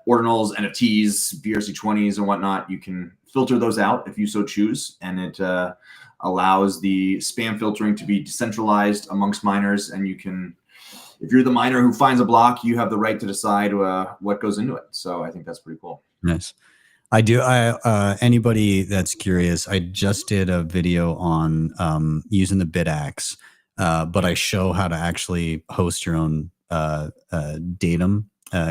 ordinals, NFTs, BRC20s, and whatnot. You can filter those out if you so choose, and it allows the spam filtering to be decentralized amongst miners. And you can, if you're the miner who finds a block, you have the right to decide what goes into it. So I think that's pretty cool. Nice. I do. Anybody that's curious, I just did a video on using the BitAxe, but I show how to actually host your own datum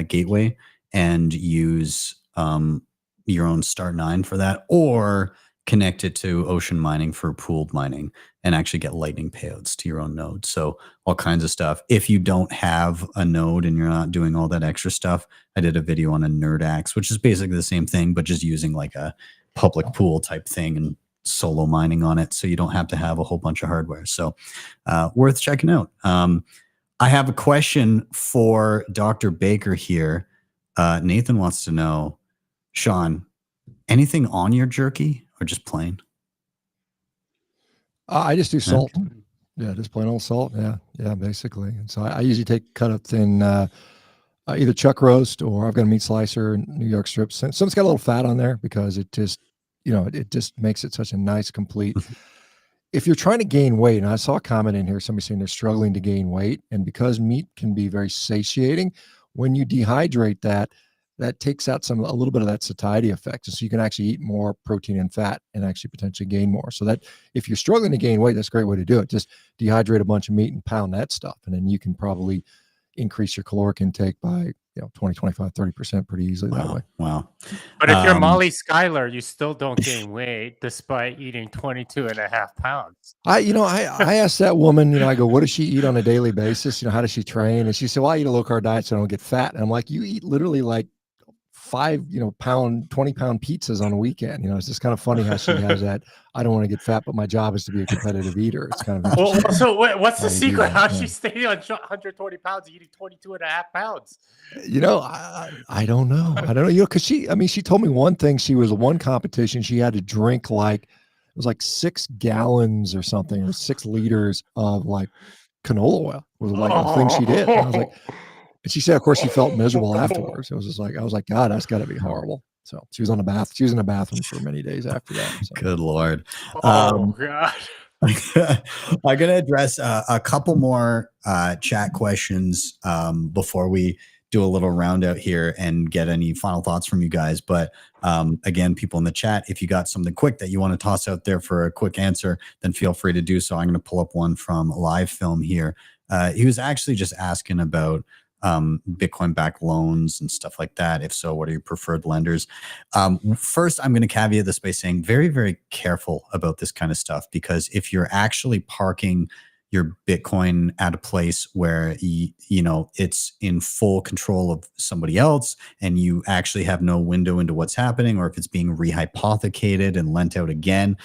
gateway and use your own Start9 for that, or connect it to Ocean Mining for pooled mining and actually get lightning payouts to your own node. So all kinds of stuff. If you don't have a node and you're not doing all that extra stuff, I did a video on a NerdAxe, which is basically the same thing, but just using like a public pool type thing and solo mining on it. So you don't have to have a whole bunch of hardware. So worth checking out. I have a question for Dr. Baker here. Nathan wants to know, Shawn, anything on your jerky or just plain? I just do salt. Yeah, just plain old salt. Yeah, basically. And so I usually take cut up thin either chuck roast, or I've got a meat slicer, New York strips. And some's got a little fat on there because it just, you know, it just makes it such a nice, complete. If you're trying to gain weight, and I saw a comment in here, somebody saying they're struggling to gain weight, and because meat can be very satiating, when you dehydrate that takes out a little bit of that satiety effect. So you can actually eat more protein and fat and actually potentially gain more. So that if you're struggling to gain weight, that's a great way to do it. Just dehydrate a bunch of meat and pound that stuff. And then you can probably increase your caloric intake by 20, 25, 30% pretty easily that way. Wow. But if you're Molly Schuyler, you still don't gain weight despite eating 22.5 pounds. I asked that woman, I go, what does she eat on a daily basis? How does she train? And she said, well, I eat a low carb diet so I don't get fat. And I'm like, you eat literally like 5, 20-pound pizzas on a weekend. It's just kind of funny how she has that. I don't want to get fat, but my job is to be a competitive eater. It's kind of well, so what's the secret? How she stayed on 120 pounds, eating 22.5 pounds? I don't know. Because she told me one thing. She was one competition. She had to drink it was like 6 gallons or something, or 6 liters of like canola oil was like a thing she did. And I was like, and she said, of course, she felt miserable afterwards. I was like, God, that's got to be horrible. So she was in the bathroom for many days after that. So. Good Lord. God. I'm going to address a couple more chat questions before we do a little round out here and get any final thoughts from you guys. But again, people in the chat, if you got something quick that you want to toss out there for a quick answer, then feel free to do so. I'm going to pull up one from Live Film here. He was actually just asking about Bitcoin-backed loans and stuff like that. If so, what are your preferred lenders? First, I'm going to caveat this by saying very, very careful about this kind of stuff, because if you're actually parking your Bitcoin at a place where you know it's in full control of somebody else and you actually have no window into what's happening, or if it's being rehypothecated and lent out again,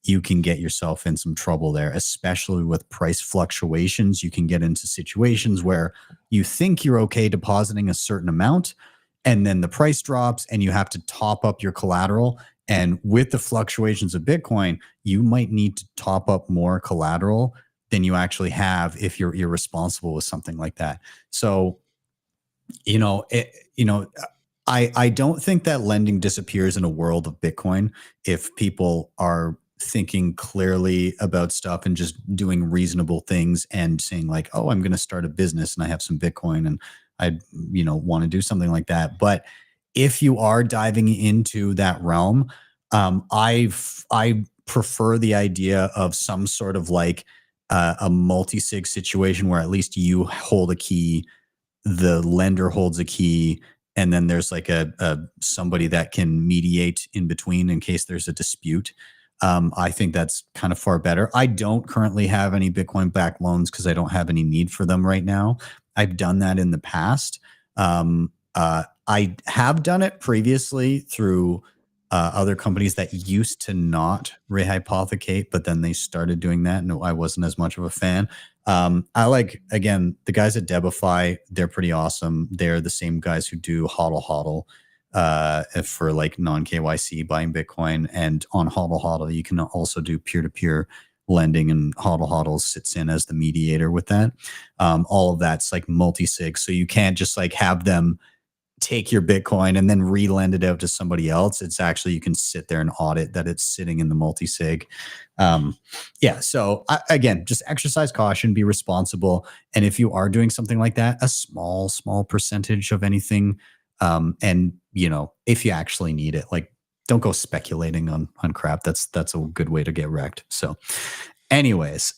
you can get yourself in some trouble there, especially with price fluctuations. You can get into situations where you think you're okay depositing a certain amount, and then the price drops and you have to top up your collateral. And with the fluctuations of Bitcoin, you might need to top up more collateral than you actually have if you're irresponsible with something like that. So, I don't think that lending disappears in a world of Bitcoin if people are thinking clearly about stuff and just doing reasonable things and saying like, oh, I'm going to start a business and I have some Bitcoin and I, want to do something like that. But if you are diving into that realm, I prefer the idea of some sort of like a multi-sig situation where at least you hold a key, the lender holds a key, and then there's like a somebody that can mediate in between in case there's a dispute. I think that's kind of far better. I don't currently have any Bitcoin-backed loans because I don't have any need for them right now. I've done that in the past. I have done it previously through other companies that used to not rehypothecate, but then they started doing that. No, I wasn't as much of a fan. I like, again, the guys at DEBIFI, they're pretty awesome. They're the same guys who do HODLHODL for like non-KYC buying Bitcoin. And on HODLHODL, you can also do peer-to-peer lending, and HODLHODL sits in as the mediator with that. All of that's like multi-sig. So you can't just like have them take your Bitcoin and then re-lend it out to somebody else. It's actually, you can sit there and audit that it's sitting in the multi-sig. So again, just exercise caution, be responsible. And if you are doing something like that, a small percentage of anything. And if you actually need it, like don't go speculating on crap. That's a good way to get wrecked. So anyways,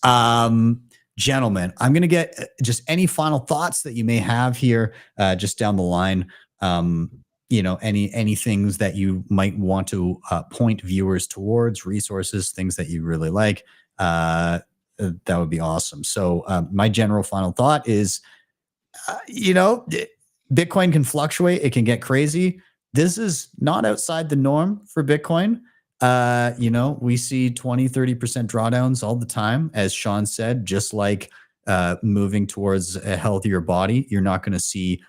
gentlemen, I'm going to get just any final thoughts that you may have here, just down the line. Any things that you might want to point viewers towards, resources, things that you really like, that would be awesome. So my general final thought is, Bitcoin can fluctuate. It can get crazy. This is not outside the norm for Bitcoin. We see 20, 30% drawdowns all the time. As Shawn said, just like moving towards a healthier body, you're not going to see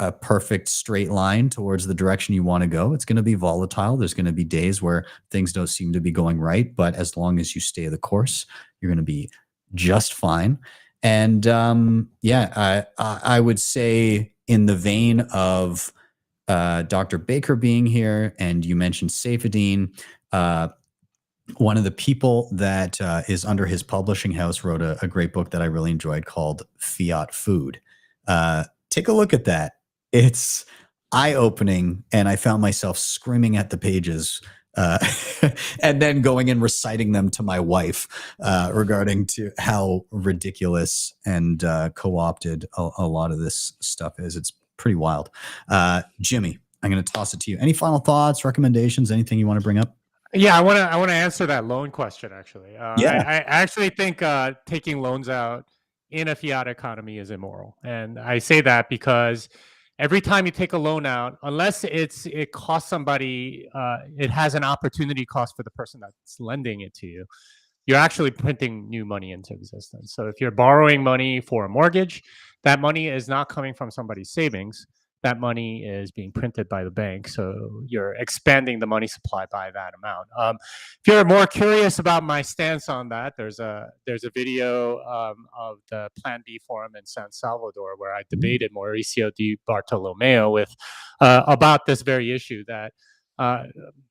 a perfect straight line towards the direction you want to go. It's going to be volatile. There's going to be days where things don't seem to be going right, but as long as you stay the course, you're going to be just fine. And I would say, in the vein of Dr. Baker being here, and you mentioned Saifedean, one of the people that is under his publishing house wrote a great book that I really enjoyed called Fiat Food. Take a look at that. It's eye-opening, and I found myself screaming at the pages and then going and reciting them to my wife regarding to how ridiculous and co-opted a lot of this stuff is. It's pretty wild. Jimmy, I'm going to toss it to you. Any final thoughts, recommendations, anything you want to bring up? Yeah, I want to answer that loan question, actually. I actually think taking loans out in a fiat economy is immoral. And I say that because every time you take a loan out, unless it costs somebody, it has an opportunity cost for the person that's lending it to you, you're actually printing new money into existence. So if you're borrowing money for a mortgage, that money is not coming from somebody's savings. That money is being printed by the bank. So you're expanding the money supply by that amount. If you're more curious about my stance on that, there's a video of the Plan B forum in San Salvador where I debated Mauricio Di Bartolomeo with about this very issue, that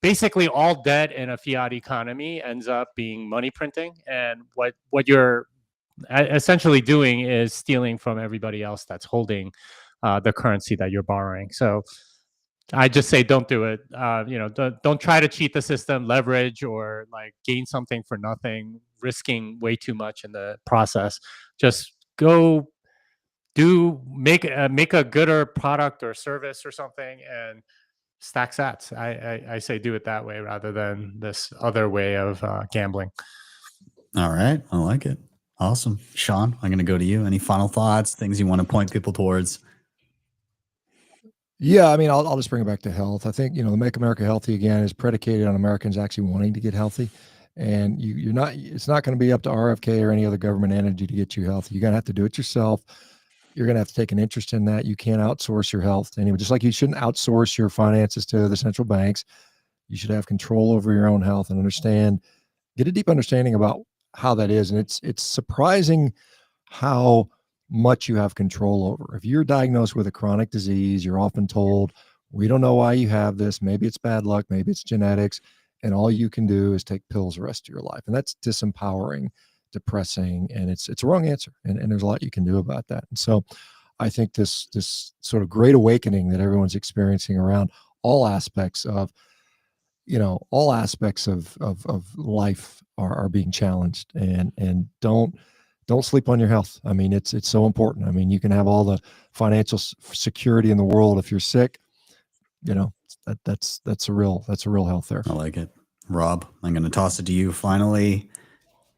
basically all debt in a fiat economy ends up being money printing. And what you're essentially doing is stealing from everybody else that's holding the currency that you're borrowing. So I just say don't do it. Don't try to cheat the system, leverage, or like gain something for nothing, risking way too much in the process. Just go make a gooder product or service or something and stack sats. I say do it that way rather than this other way of gambling. All right. I like it. Awesome. Shawn, I'm going to go to you. Any final thoughts, things you want to point people towards? Yeah, I mean, I'll just bring it back to health. I think, the Make America Healthy Again is predicated on Americans actually wanting to get healthy. And it's not going to be up to RFK or any other government entity to get you healthy. You're going to have to do it yourself. You're going to have to take an interest in that. You can't outsource your health to anyone. Just like you shouldn't outsource your finances to the central banks, you should have control over your own health and get a deep understanding about how that is. And it's surprising how much you have control over. If you're diagnosed with a chronic disease, you're often told, we don't know why you have this. Maybe it's bad luck. Maybe it's genetics. And all you can do is take pills the rest of your life. And that's disempowering, depressing, and it's a wrong answer. And there's a lot you can do about that. And so I think this sort of great awakening that everyone's experiencing around all aspects of life are being challenged, and don't sleep on your health. I mean, it's so important. I mean, you can have all the financial security in the world. If you're sick, that's a real health there. I like it. Rob, I'm going to toss it to you. Finally,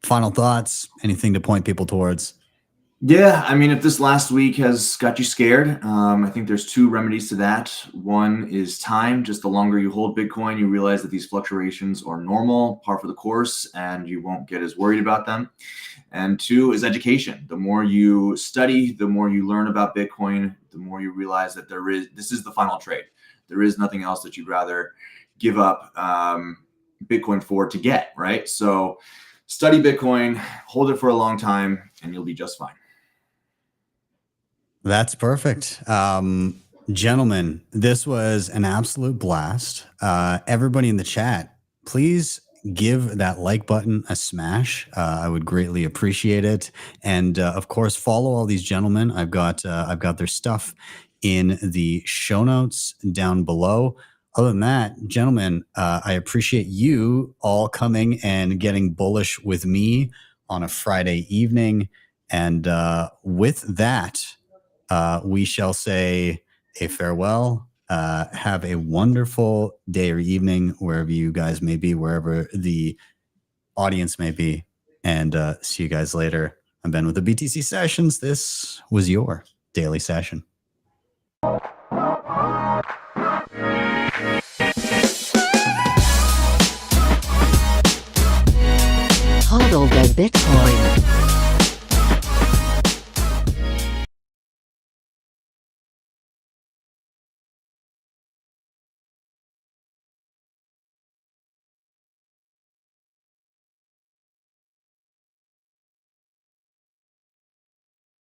final thoughts, anything to point people towards? Yeah, I mean, if this last week has got you scared, I think there's two remedies to that. One is time. Just the longer you hold Bitcoin, you realize that these fluctuations are normal, par for the course, and you won't get as worried about them. And two is education. The more you study, the more you learn about Bitcoin, the more you realize that this is the final trade. There is nothing else that you'd rather give up Bitcoin for to get, right? So study Bitcoin, hold it for a long time, and you'll be just fine. That's perfect. Gentlemen, this was an absolute blast. Everybody in the chat, please give that like button a smash. I would greatly appreciate it. And of course, follow all these gentlemen. I've got their stuff in the show notes down below. Other than that, gentlemen, I appreciate you all coming and getting bullish with me on a Friday evening. And with that, we shall say a farewell. Have a wonderful day or evening, wherever you guys may be, wherever the audience may be. And see you guys later. I'm Ben with the BTC Sessions. This was your daily session. HODL the Bitcoin.